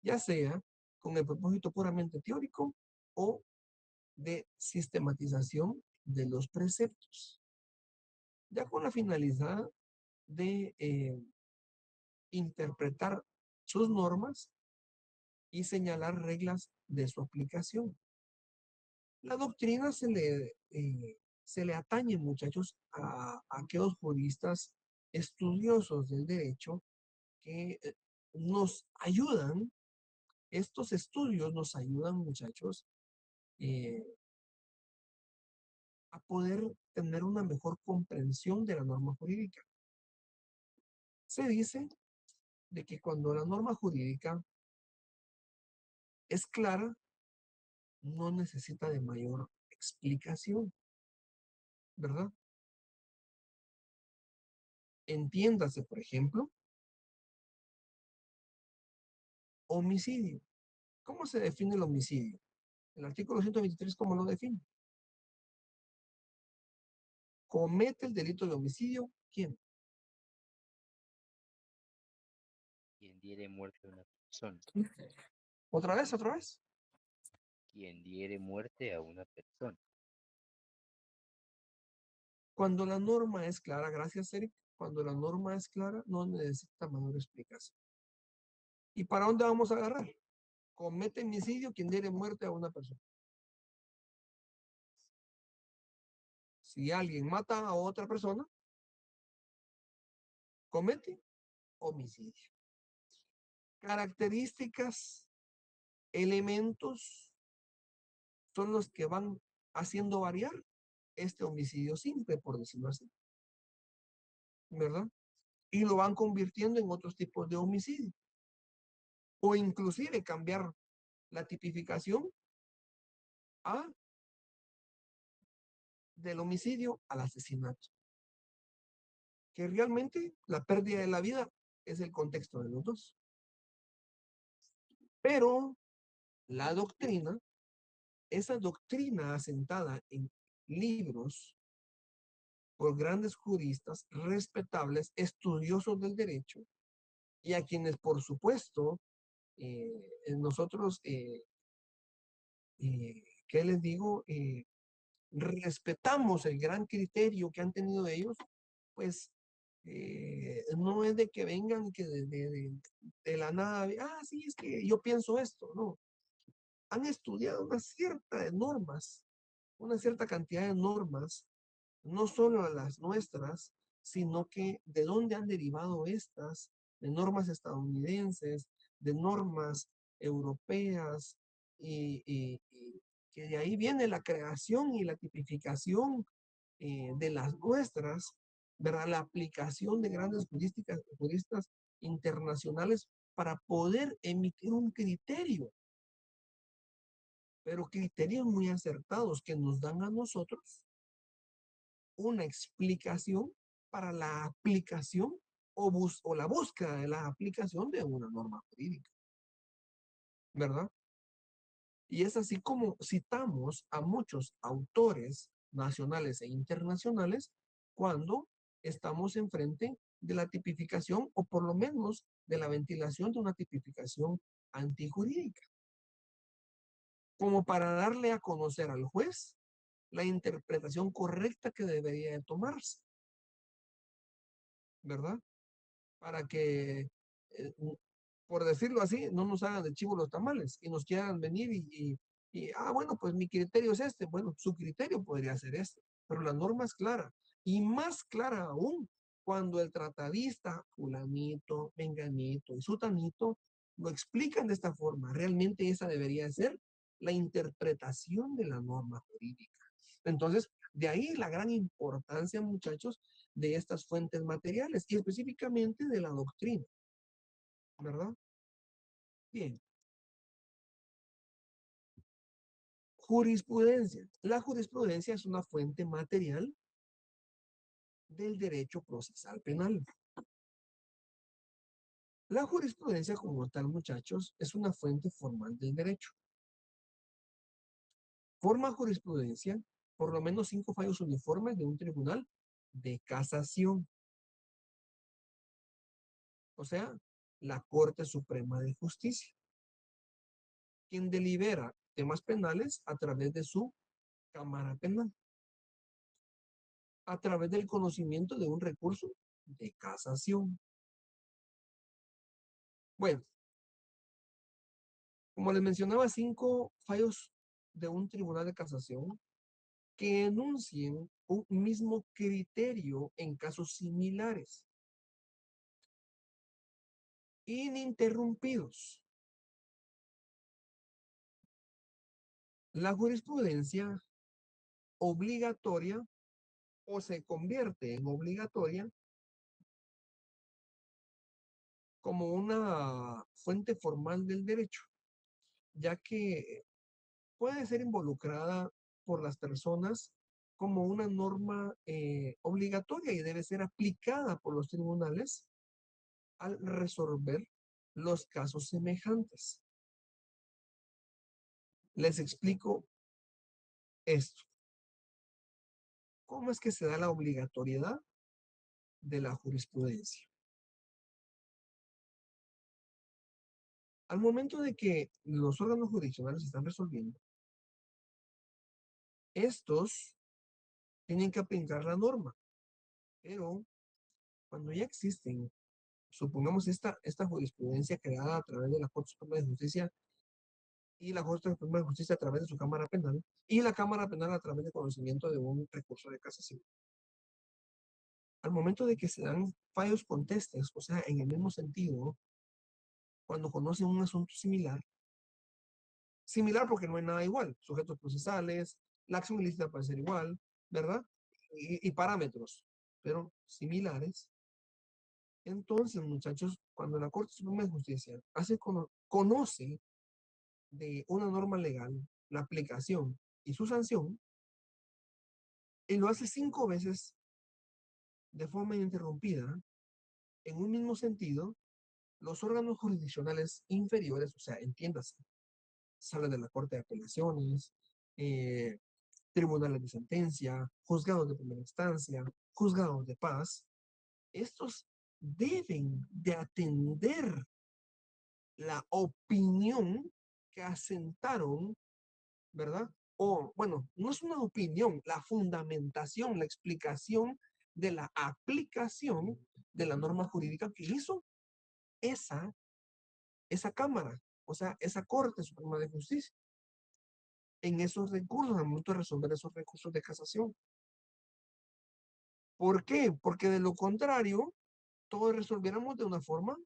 ya sea con el propósito puramente teórico o de sistematización de los preceptos. Ya con la finalidad de interpretar sus normas y señalar reglas de su aplicación. La doctrina se le atañe, muchachos, a aquellos juristas estudiosos del derecho que nos ayudan, estos estudios nos ayudan, muchachos, a poder tener una mejor comprensión de la norma jurídica. Se dice de que cuando la norma jurídica es clara, no necesita de mayor explicación, ¿verdad? Entiéndase, por ejemplo, homicidio. ¿Cómo se define el homicidio? El artículo 123, ¿cómo lo define? Comete el delito de homicidio, ¿quién? Quien diere muerte a una persona. Otra vez, otra vez. Quien diere muerte a una persona. Cuando la norma es clara, gracias, Eric, cuando la norma es clara, no necesita mayor explicación. ¿Y para dónde vamos a agarrar? Comete homicidio quien diere muerte a una persona. Si alguien mata a otra persona, comete homicidio. Características, elementos son los que van haciendo variar este homicidio simple, por decirlo así, ¿verdad? Y lo van convirtiendo en otros tipos de homicidio. O inclusive cambiar la tipificación del homicidio al asesinato. Que realmente la pérdida de la vida es el contexto de los dos. Pero la doctrina, esa doctrina asentada en libros por grandes juristas respetables, estudiosos del derecho, y a quienes, por supuesto, nosotros, ¿qué les digo? Respetamos el gran criterio que han tenido ellos, pues no es de que vengan que de la nada, sí, es que yo pienso esto, no. Han estudiado una cierta cantidad de normas, no solo las nuestras, sino que de dónde han derivado estas, de normas estadounidenses, de normas europeas, y que de ahí viene la creación y la tipificación de las nuestras, ¿verdad? La aplicación de grandes juristas internacionales para poder emitir un criterio, pero criterios muy acertados que nos dan a nosotros una explicación para la aplicación o la búsqueda de la aplicación de una norma jurídica, ¿verdad? Y es así como citamos a muchos autores nacionales e internacionales cuando estamos enfrente de la tipificación o por lo menos de la ventilación de una tipificación antijurídica, como para darle a conocer al juez la interpretación correcta que debería de tomarse, ¿verdad? Para que, por decirlo así, no nos hagan de chivo los tamales y nos quieran venir bueno, pues mi criterio es este. Bueno, su criterio podría ser este, pero la norma es clara. Y más clara aún cuando el tratadista, fulanito, menganito y sutanito lo explican de esta forma. Realmente esa debería ser la interpretación de la norma jurídica. Entonces, de ahí la gran importancia, muchachos, de estas fuentes materiales y específicamente de la doctrina, ¿verdad? Bien. Jurisprudencia. La jurisprudencia es una fuente material del derecho procesal penal. La jurisprudencia como tal, muchachos, es una fuente formal del derecho. Forma jurisprudencia por lo menos 5 fallos uniformes de un tribunal de casación. O sea, la Corte Suprema de Justicia, quien delibera temas penales a través de su Cámara Penal, a través del conocimiento de un recurso de Casación. Bueno, como les mencionaba, 5 fallos de un tribunal de casación que enuncien un mismo criterio en casos similares, ininterrumpidos. La jurisprudencia obligatoria o se convierte en obligatoria como una fuente formal del derecho, ya que puede ser involucrada por las personas como una norma obligatoria y debe ser aplicada por los tribunales al resolver los casos semejantes. Les explico esto. ¿Cómo es que se da la obligatoriedad de la jurisprudencia? Al momento de que los órganos jurisdiccionales están resolviendo, estos tienen que aplicar la norma, pero cuando ya existen, supongamos esta jurisprudencia creada a través de la Corte Suprema de Justicia y la Corte Suprema de Justicia a través de su Cámara Penal y la Cámara Penal a través de conocimiento de un recurso de casación. Al momento de que se dan fallos contestes, o sea, en el mismo sentido, cuando conocen un asunto similar porque no hay nada igual, sujetos procesales, la acción ilícita puede ser igual, ¿verdad? Y parámetros, pero similares. Entonces, muchachos, cuando la Corte Suprema de Justicia conoce de una norma legal, la aplicación y su sanción, y lo hace 5 veces de forma ininterrumpida, en un mismo sentido, los órganos jurisdiccionales inferiores, o sea, entiéndase, sala de la Corte de Apelaciones, tribunales de sentencia, juzgados de primera instancia, juzgados de paz, estos deben de atender la opinión que asentaron, ¿verdad? O, bueno, no es una opinión, la fundamentación, la explicación de la aplicación de la norma jurídica que hizo esa Cámara, o sea, esa Corte Suprema de Justicia, en esos recursos, al momento de resolver esos recursos de casación. ¿Por qué? Porque de lo contrario, todos resolviéramos de una forma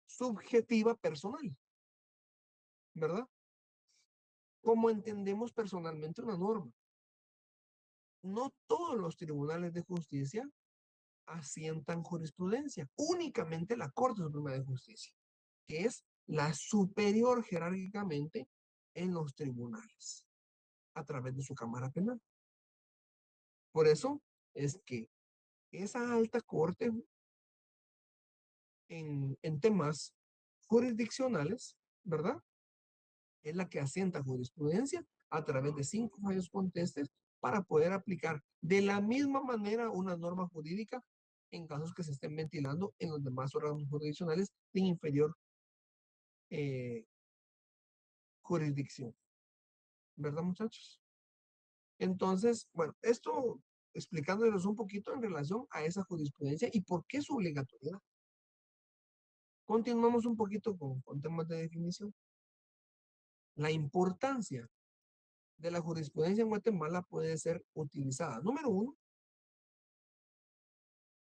subjetiva personal, ¿verdad? Como entendemos personalmente una norma. No todos los tribunales de justicia asientan jurisprudencia, únicamente la Corte Suprema de Justicia, que es la superior jerárquicamente en los tribunales, a través de su Cámara Penal. Por eso es que esa alta corte en temas jurisdiccionales, ¿verdad? Es la que asienta jurisprudencia a través de 5 fallos contestes para poder aplicar de la misma manera una norma jurídica en casos que se estén ventilando en los demás órganos jurisdiccionales de inferior jurisdicción. ¿Verdad, muchachos? Entonces, bueno, esto explicándoles un poquito en relación a esa jurisprudencia y por qué su obligatoriedad. Continuamos un poquito con temas de definición. La importancia de la jurisprudencia en Guatemala puede ser utilizada, número 1,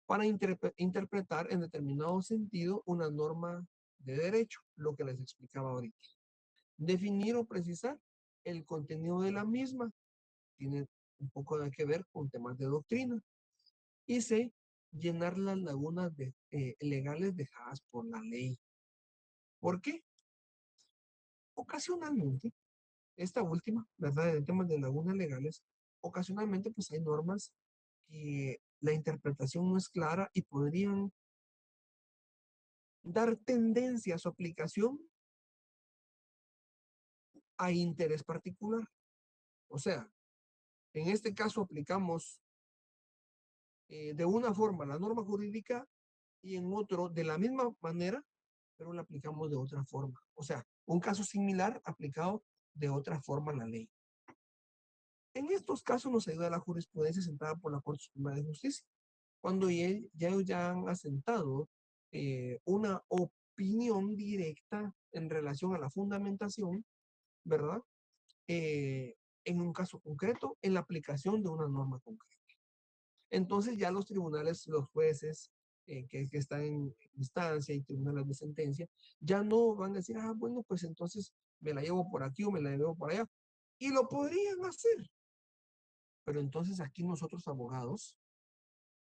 para interpretar en determinado sentido una norma de derecho, lo que les explicaba ahorita. Definir o precisar el contenido de la misma, tiene un poco de que ver con temas de doctrina. Y C, llenar las lagunas legales dejadas por la ley. ¿Por qué? Ocasionalmente, esta última, ¿verdad? En temas de lagunas legales, ocasionalmente pues hay normas que la interpretación no es clara y podrían dar tendencia a su aplicación a interés particular. O sea, en este caso aplicamos de una forma la norma jurídica y en otro de la misma manera, pero la aplicamos de otra forma. O sea, un caso similar aplicado de otra forma a la ley. En estos casos nos ayuda la jurisprudencia sentada por la Corte Suprema de Justicia, cuando ya ellos ya han asentado una opinión directa en relación a la fundamentación, ¿verdad? En un caso concreto, en la aplicación de una norma concreta. Entonces ya los tribunales, los jueces que están en instancia y tribunales de sentencia, ya no van a decir, ah, bueno, pues entonces me la llevo por aquí o me la llevo por allá. Y lo podrían hacer. Pero entonces aquí nosotros abogados,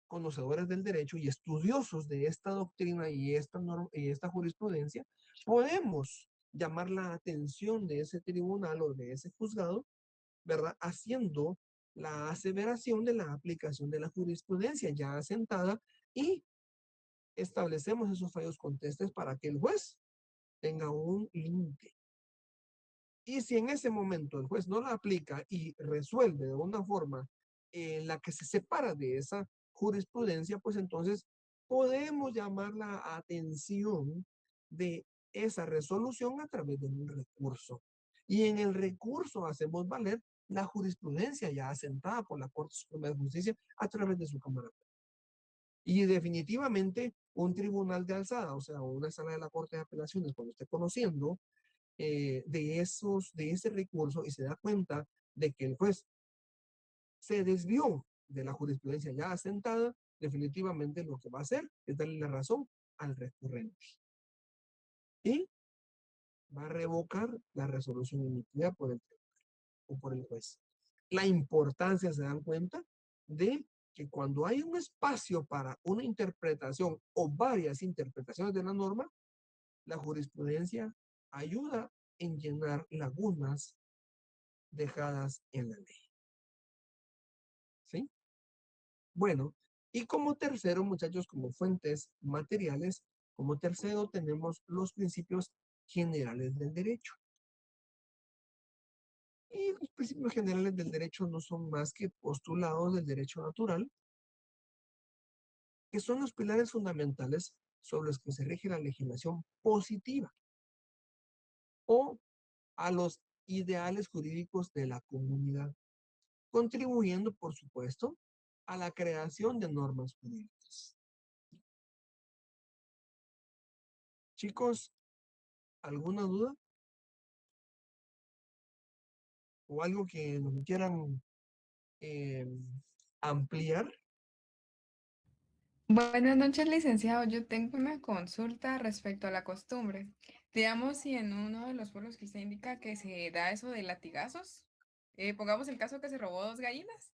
conocedores del derecho y estudiosos de esta doctrina y esta jurisprudencia, podemos llamar la atención de ese tribunal o de ese juzgado, ¿verdad? Haciendo la aseveración de la aplicación de la jurisprudencia ya asentada y establecemos esos fallos contestes para que el juez tenga un límite. Y si en ese momento el juez no la aplica y resuelve de una forma en la que se separa de esa jurisprudencia, pues entonces podemos llamar la atención de esa resolución a través de un recurso. Y en el recurso hacemos valer la jurisprudencia ya asentada por la Corte Suprema de Justicia a través de su Cámara. Y definitivamente un tribunal de alzada, o sea, una sala de la Corte de Apelaciones, cuando esté conociendo de ese recurso y se da cuenta de que el juez se desvió de la jurisprudencia ya asentada, definitivamente lo que va a hacer es darle la razón al recurrente. Y va a revocar la resolución emitida por el tribunal o por el juez. La importancia, se dan cuenta, de que cuando hay un espacio para una interpretación o varias interpretaciones de la norma, la jurisprudencia ayuda en llenar lagunas dejadas en la ley. ¿Sí? Bueno, y como tercero, muchachos, como fuentes materiales, como tercero tenemos los principios generales del derecho. Y los principios generales del derecho no son más que postulados del derecho natural, que son los pilares fundamentales sobre los que se rige la legislación positiva o a los ideales jurídicos de la comunidad, contribuyendo, por supuesto, a la creación de normas jurídicas. Chicos, ¿alguna duda? ¿O algo que nos quieran ampliar? Buenas noches, licenciado. Yo tengo una consulta respecto a la costumbre. Digamos, si en uno de los pueblos que usted indica que se da eso de latigazos, pongamos el caso que se robó 2 gallinas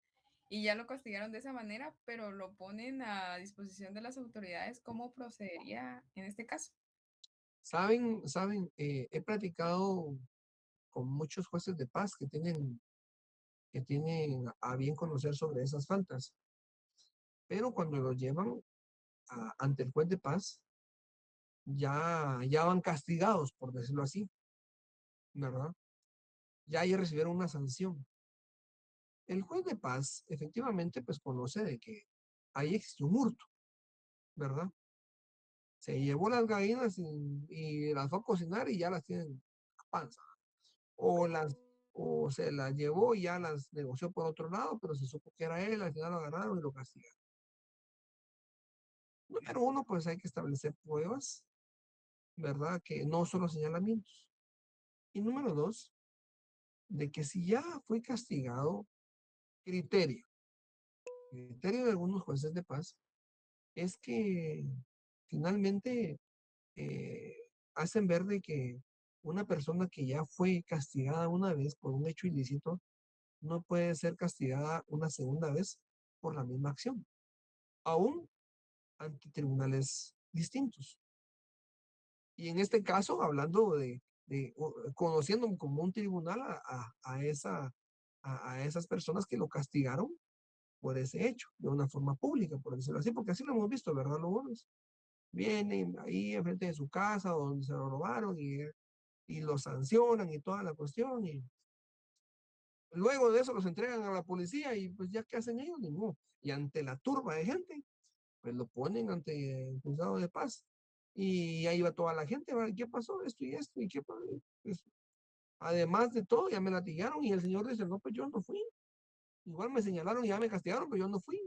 y ya lo castigaron de esa manera, pero lo ponen a disposición de las autoridades, ¿cómo procedería en este caso? Saben, he platicado con muchos jueces de paz que tienen a bien conocer sobre esas faltas. Pero cuando lo llevan ante el juez de paz, ya van castigados, por decirlo así, ¿verdad? Ya recibieron una sanción. El juez de paz efectivamente pues conoce de que ahí existe un hurto, ¿verdad? Se llevó las gallinas y las fue a cocinar y ya las tienen en la panza. O se las llevó y ya las negoció por otro lado, pero se supo que era él, al final lo agarraron y lo castigaron. Número uno, pues hay que establecer pruebas, ¿verdad? Que no solo señalamientos. Y número dos, de que si ya fue castigado, criterio de algunos jueces de paz, es que finalmente hacen ver de que una persona que ya fue castigada una vez por un hecho ilícito, no puede ser castigada una segunda vez por la misma acción, aún ante tribunales distintos. Y en este caso, hablando conociendo como un tribunal a esas personas que lo castigaron por ese hecho, de una forma pública, por decirlo así, porque así lo hemos visto, ¿verdad? Los buenos vienen ahí enfrente de su casa donde se lo robaron y lo sancionan y toda la cuestión, y luego de eso los entregan a la policía y pues ya, ¿qué hacen ellos? Ni modo. Y ante la turba de gente, pues lo ponen ante el juzgado de paz. Y ahí va toda la gente, ¿verdad? ¿Qué pasó? Esto y esto, ¿y qué pasó? Pues, además de todo, ya me latigaron y el señor dice, no, pues yo no fui. Igual me señalaron y ya me castigaron, pero yo no fui.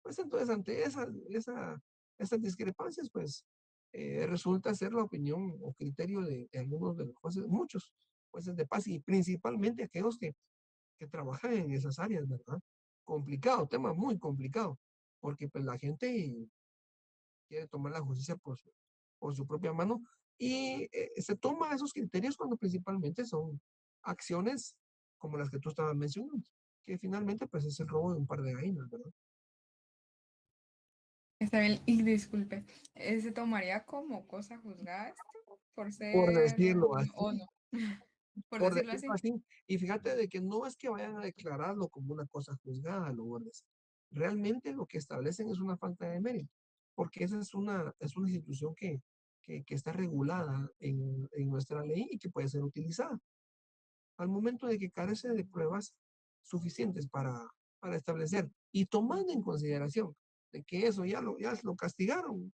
Pues entonces ante esas discrepancias, pues resulta ser la opinión o criterio de algunos de los jueces, muchos jueces de paz y principalmente aquellos que trabajan en esas áreas, ¿verdad? Complicado, tema muy complicado, porque pues la gente quiere tomar la justicia por su propia mano y se toma esos criterios cuando principalmente son acciones como las que tú estabas mencionando, que finalmente pues es el robo de un par de gallinas, ¿verdad? Está bien, y disculpe, ¿se tomaría como cosa juzgada esto? Por Por ser decirlo o así, no, por por decirlo decirlo así. así. Y fíjate de que no es que vayan a declararlo como una cosa juzgada, los guardias. Realmente lo que establecen es una falta de mérito, porque esa es una institución que está regulada en nuestra ley y que puede ser utilizada. Al momento de que carece de pruebas suficientes para establecer y tomando en consideración de que eso ya lo castigaron,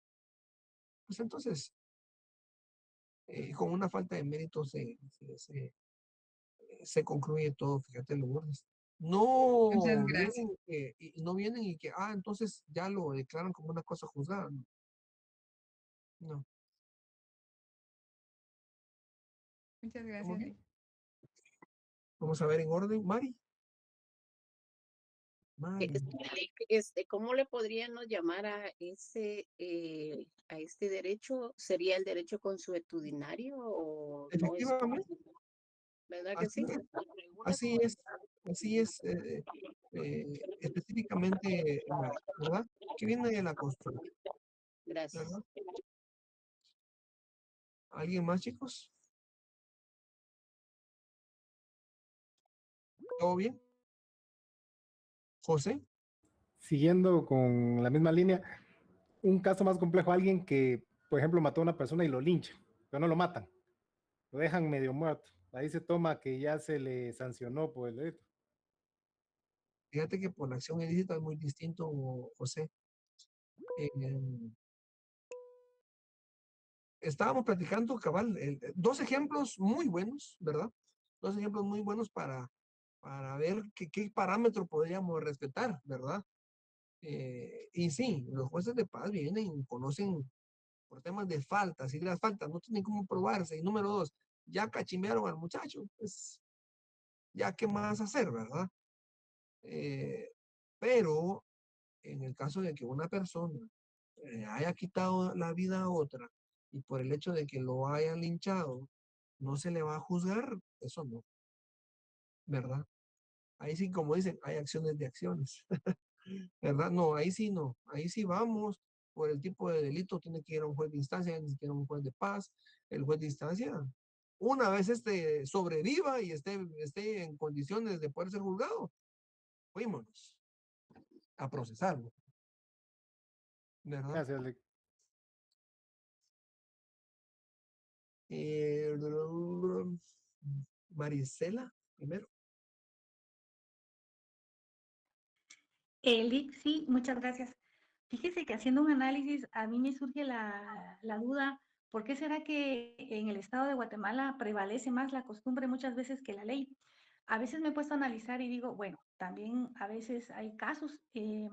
pues entonces con una falta de mérito se concluye todo, fíjate, Lourdes. Muchas No gracias. vienen, no vienen y que, entonces ya lo declaran como una cosa juzgada. No. No. Muchas ¿Estamos gracias. bien? Vamos a ver en orden. Mari. Mari. ¿Cómo le podríamos llamar a este derecho? ¿Sería el derecho consuetudinario o no es? Efectivamente. ¿Verdad que sí? Así es, así es específicamente, Mari, ¿verdad? Que viene de la costumbre. Gracias. ¿Verdad? ¿Alguien más, chicos? ¿Todo bien? José. Siguiendo con la misma línea, un caso más complejo, alguien que, por ejemplo, mató a una persona y lo lincha, pero no lo matan, lo dejan medio muerto. Ahí se toma que ya se le sancionó por el delito. Fíjate que por la acción ilícita es muy distinto, José. Estábamos platicando, cabal, dos ejemplos muy buenos, ¿verdad? Dos ejemplos muy buenos para ver qué parámetro podríamos respetar, ¿verdad? Y sí, los jueces de paz vienen, conocen por temas de faltas, y las faltas no tienen cómo probarse. Y número dos, ya cachimearon al muchacho, pues ya qué más hacer, ¿verdad? Pero en el caso de que una persona haya quitado la vida a otra y por el hecho de que lo hayan linchado, no se le va a juzgar, eso no, ¿verdad? Ahí sí, como dicen, hay acciones de acciones, ¿verdad? No, ahí sí no, ahí sí vamos, por el tipo de delito tiene que ir a un juez de instancia, ni siquiera un juez de paz, el juez de instancia, una vez sobreviva y esté en condiciones de poder ser juzgado, fuímonos a procesarlo, ¿verdad? Gracias, Lick. Marisela, primero. Lick, sí, muchas gracias. Fíjese que haciendo un análisis, a mí me surge la duda, ¿por qué será que en el estado de Guatemala prevalece más la costumbre muchas veces que la ley? A veces me he puesto a analizar y digo, bueno, también a veces hay casos que,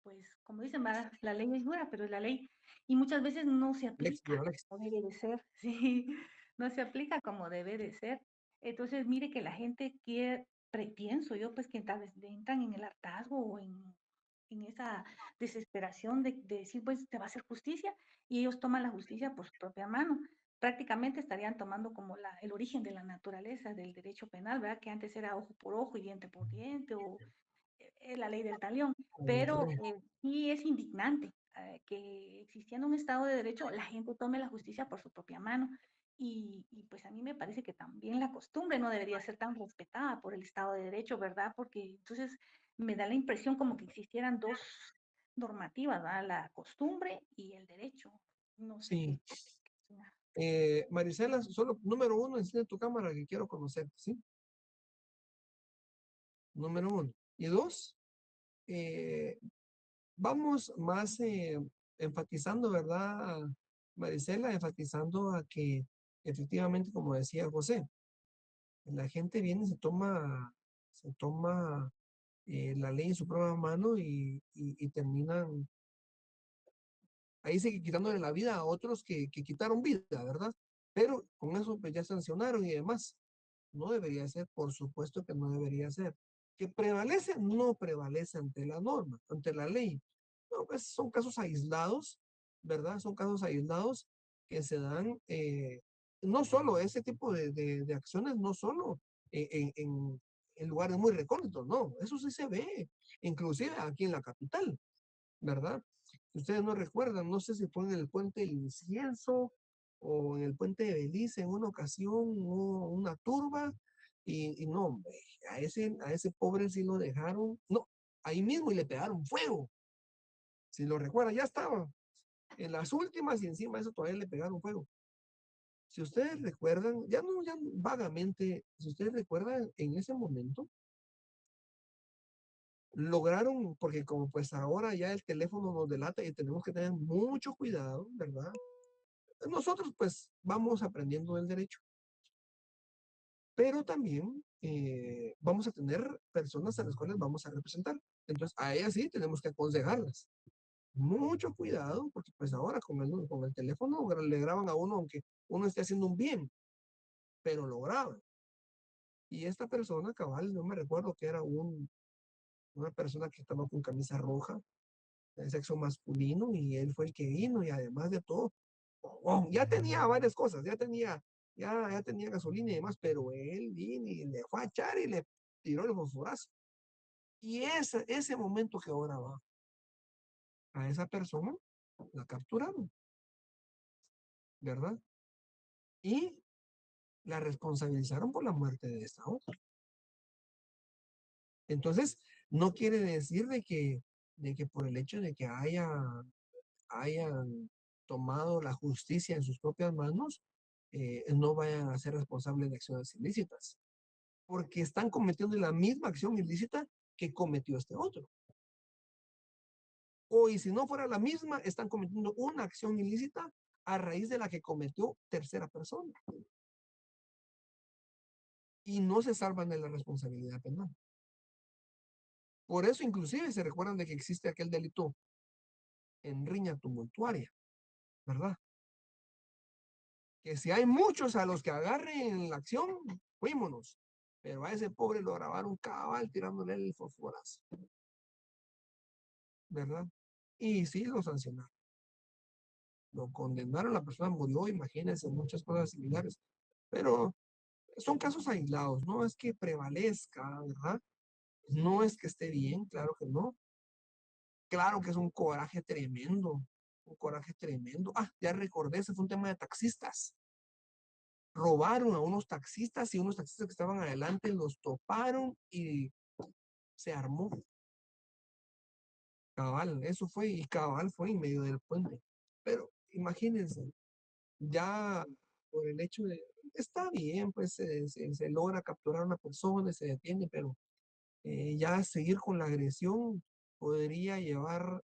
pues, como dicen, la ley es dura, pero es la ley, y muchas veces no se aplica como debe de ser, sí, no se aplica como debe de ser. Entonces, mire que la gente quiere, pienso yo, pues, que tal vez entran en el hartazgo o en esa desesperación de decir, pues, te va a hacer justicia, y ellos toman la justicia por su propia mano. Prácticamente estarían tomando como el origen de la naturaleza del derecho penal, ¿verdad? Que antes era ojo por ojo y diente por diente, o la ley del talión. Pero sí es indignante que existiendo un Estado de Derecho, la gente tome la justicia por su propia mano. Y pues a mí me parece que también la costumbre no debería ser tan respetada por el Estado de Derecho, ¿verdad? Porque entonces me da la impresión como que existieran dos normativas, ¿verdad? La costumbre y el derecho. No sé Sí. qué. Marisela, solo número uno, enciende tu cámara que quiero conocerte, ¿sí? Número uno. Y dos, vamos más enfatizando, ¿verdad, Marisela? Enfatizando a que efectivamente, como decía José, la gente viene y se toma la ley en su propia mano y terminan ahí sigue quitándole la vida a otros que quitaron vida, ¿verdad? Pero con eso pues ya sancionaron y demás. No debería ser, por supuesto que no debería ser. ¿Que prevalece? No prevalece ante la norma, ante la ley. No, pues son casos aislados, ¿verdad? Son casos aislados que se dan, no solo ese tipo de acciones, no solo en lugares muy recónditos, no, eso sí se ve, inclusive aquí en la capital, ¿verdad? Si ustedes no recuerdan, no sé si fue en el puente del Incienso o en el puente de Belice, en una ocasión hubo una turba y no, hombre, a ese pobre sí lo dejaron, no, ahí mismo y le pegaron fuego. Si lo recuerdan, ya estaba en las últimas y encima de eso todavía le pegaron fuego. Si ustedes recuerdan, ya no, ya vagamente, si ustedes recuerdan en ese momento, lograron, porque como pues ahora ya el teléfono nos delata y tenemos que tener mucho cuidado, ¿verdad? Nosotros pues vamos aprendiendo del derecho, pero también vamos a tener personas a las cuales vamos a representar. Entonces a ellas sí tenemos que aconsejarlas. Mucho cuidado, porque pues ahora con el teléfono le graban a uno aunque uno esté haciendo un bien, pero lo graban. Y esta persona, cabal, no me recuerdo que era una persona que estaba con camisa roja, de sexo masculino, y él fue el que vino, y además de todo, ya tenía varias cosas, ya tenía gasolina y demás, pero él vino y le fue a echar y le tiró el fosforazo. Y ese momento que ahora va, a esa persona la capturaron, ¿verdad? Y la responsabilizaron por la muerte de esta otra. Entonces, no quiere decir de que por el hecho de que hayan tomado la justicia en sus propias manos, no vayan a ser responsables de acciones ilícitas, porque están cometiendo la misma acción ilícita que cometió este otro. O y si no fuera la misma, están cometiendo una acción ilícita a raíz de la que cometió tercera persona. Y no se salvan de la responsabilidad penal. Por eso inclusive se recuerdan de que existe aquel delito en riña tumultuaria, ¿verdad? Que si hay muchos a los que agarren la acción, fuímonos. Pero a ese pobre lo grabaron cabal tirándole el fosforazo, ¿verdad? Y sí lo sancionaron. Lo condenaron, la persona murió, imagínense, muchas cosas similares. Pero son casos aislados, no es que prevalezca, ¿verdad? No es que esté bien, claro que no. Claro que es un coraje tremendo, un coraje tremendo. Ah, ya recordé, ese fue un tema de taxistas. Robaron a unos taxistas y unos taxistas que estaban adelante los toparon y se armó. Cabal, eso fue, y cabal fue en medio del puente. Pero imagínense, ya por el hecho de, está bien, pues se logra capturar a una persona y se detiene, pero ya seguir con la agresión podría llevar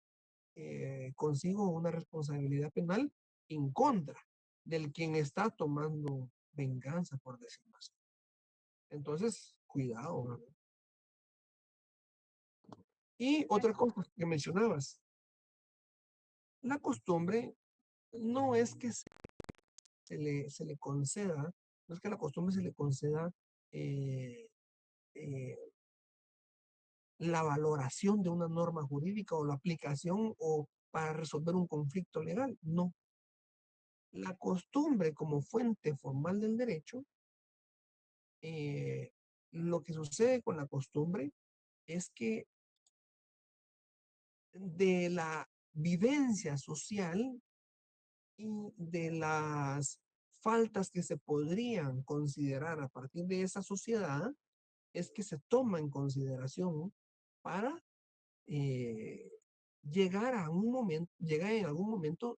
consigo una responsabilidad penal en contra del quien está tomando venganza, por decirlo así. Entonces, cuidado, ¿verdad? Y otra cosa que mencionabas, la costumbre no es que se le conceda, no es que a la costumbre se le conceda eh, eh, la valoración de una norma jurídica o la aplicación o para resolver un conflicto legal. No. La costumbre como fuente formal del derecho, lo que sucede con la costumbre es que de la vivencia social y de las faltas que se podrían considerar a partir de esa sociedad, es que se toma en consideración para llegar en algún momento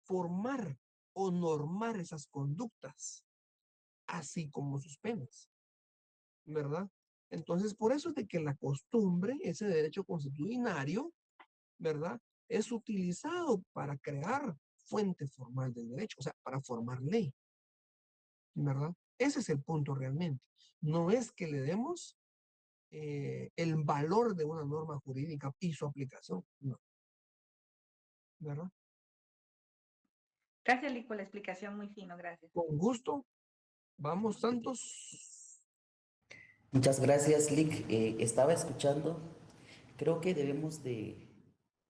formar o normar esas conductas, así como sus penas, ¿verdad? Entonces, por eso es de que la costumbre, ese derecho constitucionario, ¿verdad? Es utilizado para crear fuente formal del derecho, o sea, para formar ley, ¿verdad? Ese es el punto realmente. No es que le demos el valor de una norma jurídica y su aplicación. No. ¿Verdad? Gracias, Lick, por la explicación, muy fino, gracias. Con gusto. Vamos, Santos. Muchas gracias, Lick. Estaba escuchando. Creo que debemos de,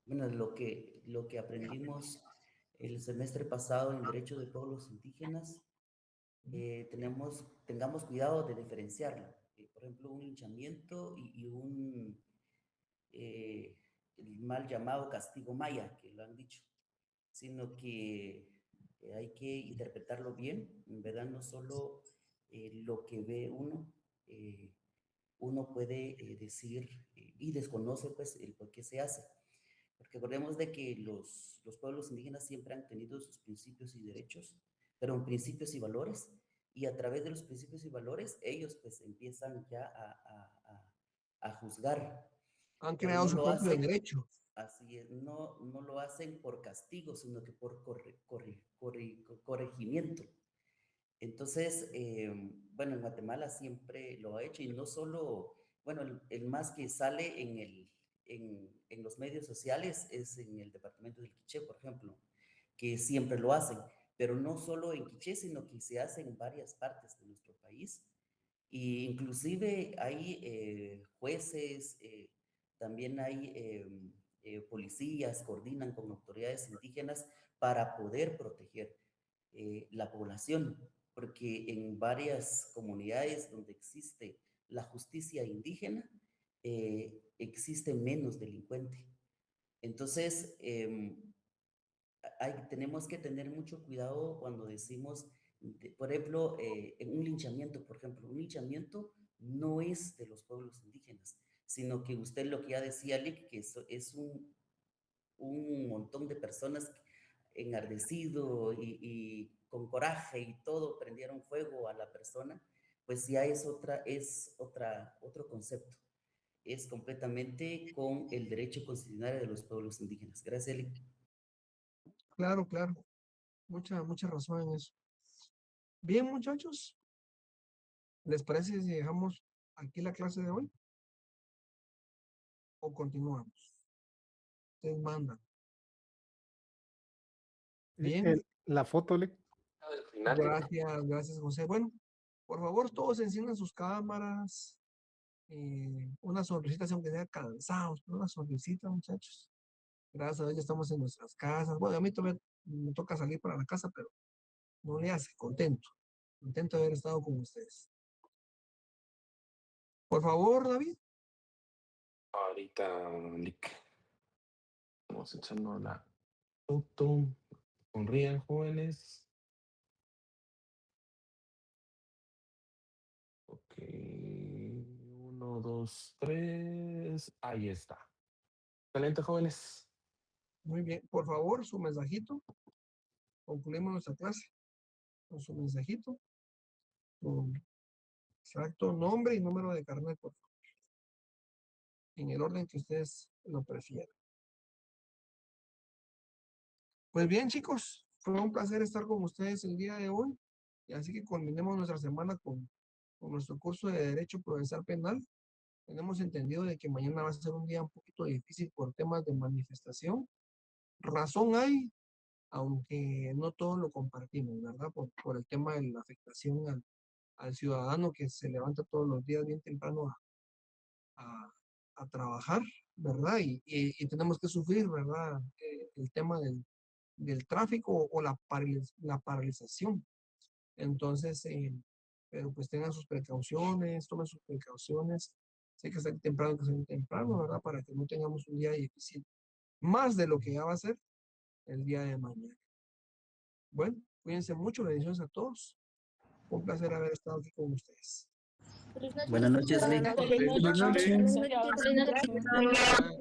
bueno, lo que aprendimos el semestre pasado en Derecho de Pueblos Indígenas, tengamos cuidado de diferenciarlo. Por ejemplo, un linchamiento y un el mal llamado castigo maya, que lo han dicho, sino que hay que interpretarlo bien, en verdad no solo lo que ve uno, uno puede decir y desconoce pues el por qué se hace. Porque recordemos de que los pueblos indígenas siempre han tenido sus principios y derechos, pero principios y valores, y a través de los principios y valores ellos pues empiezan ya a juzgar. Han creado su propio derecho. Así es, no lo hacen por castigo, sino que por corregimiento. Entonces, bueno, en Guatemala siempre lo ha hecho, y no solo, bueno, el más que sale en los medios sociales es en el departamento del Quiché, por ejemplo, que siempre lo hacen, pero no solo en Quiché, sino que se hace en varias partes de nuestro país. Y inclusive hay jueces, también hay policías, coordinan con autoridades indígenas para poder proteger la población, porque en varias comunidades donde existe la justicia indígena, existe menos delincuente. Entonces, tenemos que tener mucho cuidado cuando decimos, por ejemplo, en un linchamiento, un linchamiento no es de los pueblos indígenas, sino que usted lo que ya decía, Lick, que es un montón de personas enardecido y con coraje y todo, prendieron fuego a la persona, pues ya es otro concepto. Es completamente con el derecho constitucional de los pueblos indígenas. Gracias, Lick. Claro, claro. Mucha razón en eso. Bien, muchachos. ¿Les parece si dejamos aquí la clase de hoy? ¿O continuamos? Ustedes mandan. Bien. La foto, Lick. Gracias, José. Bueno, por favor, todos enciendan sus cámaras. Una sonrisita, aunque sea cansados, pero una sonrisita, muchachos. Gracias a Dios ya estamos en nuestras casas. Bueno, a mí todavía me toca salir para la casa, pero no le hace, contento de haber estado con ustedes. Por favor, David. Ahorita, Lick. Vamos echando la foto. Sonrían, jóvenes. Ok. 1, 2, 3. Ahí está. Excelente, jóvenes. Muy bien. Por favor, su mensajito. Concluimos nuestra clase con su mensajito. Su exacto nombre y número de carnet, por favor. En el orden que ustedes lo prefieran. Pues bien, chicos, fue un placer estar con ustedes el día de hoy. Y así que culminemos nuestra semana con nuestro curso de Derecho Procesal Penal. Tenemos entendido de que mañana va a ser un día un poquito difícil por temas de manifestación. Razón hay, aunque no todos lo compartimos, ¿verdad? Por el tema de la afectación al ciudadano que se levanta todos los días bien temprano a trabajar, ¿verdad? Y tenemos que sufrir, ¿verdad? El tema del tráfico o la paralización. Entonces, pero pues tengan sus precauciones, tomen sus precauciones. Sé que salir temprano, ¿verdad? Para que no tengamos un día difícil. Más de lo que ya va a ser el día de mañana. Bueno, cuídense mucho, bendiciones a todos. Un placer haber estado aquí con ustedes. Buenas noches, Lick. Buenas noches. Buenas noches.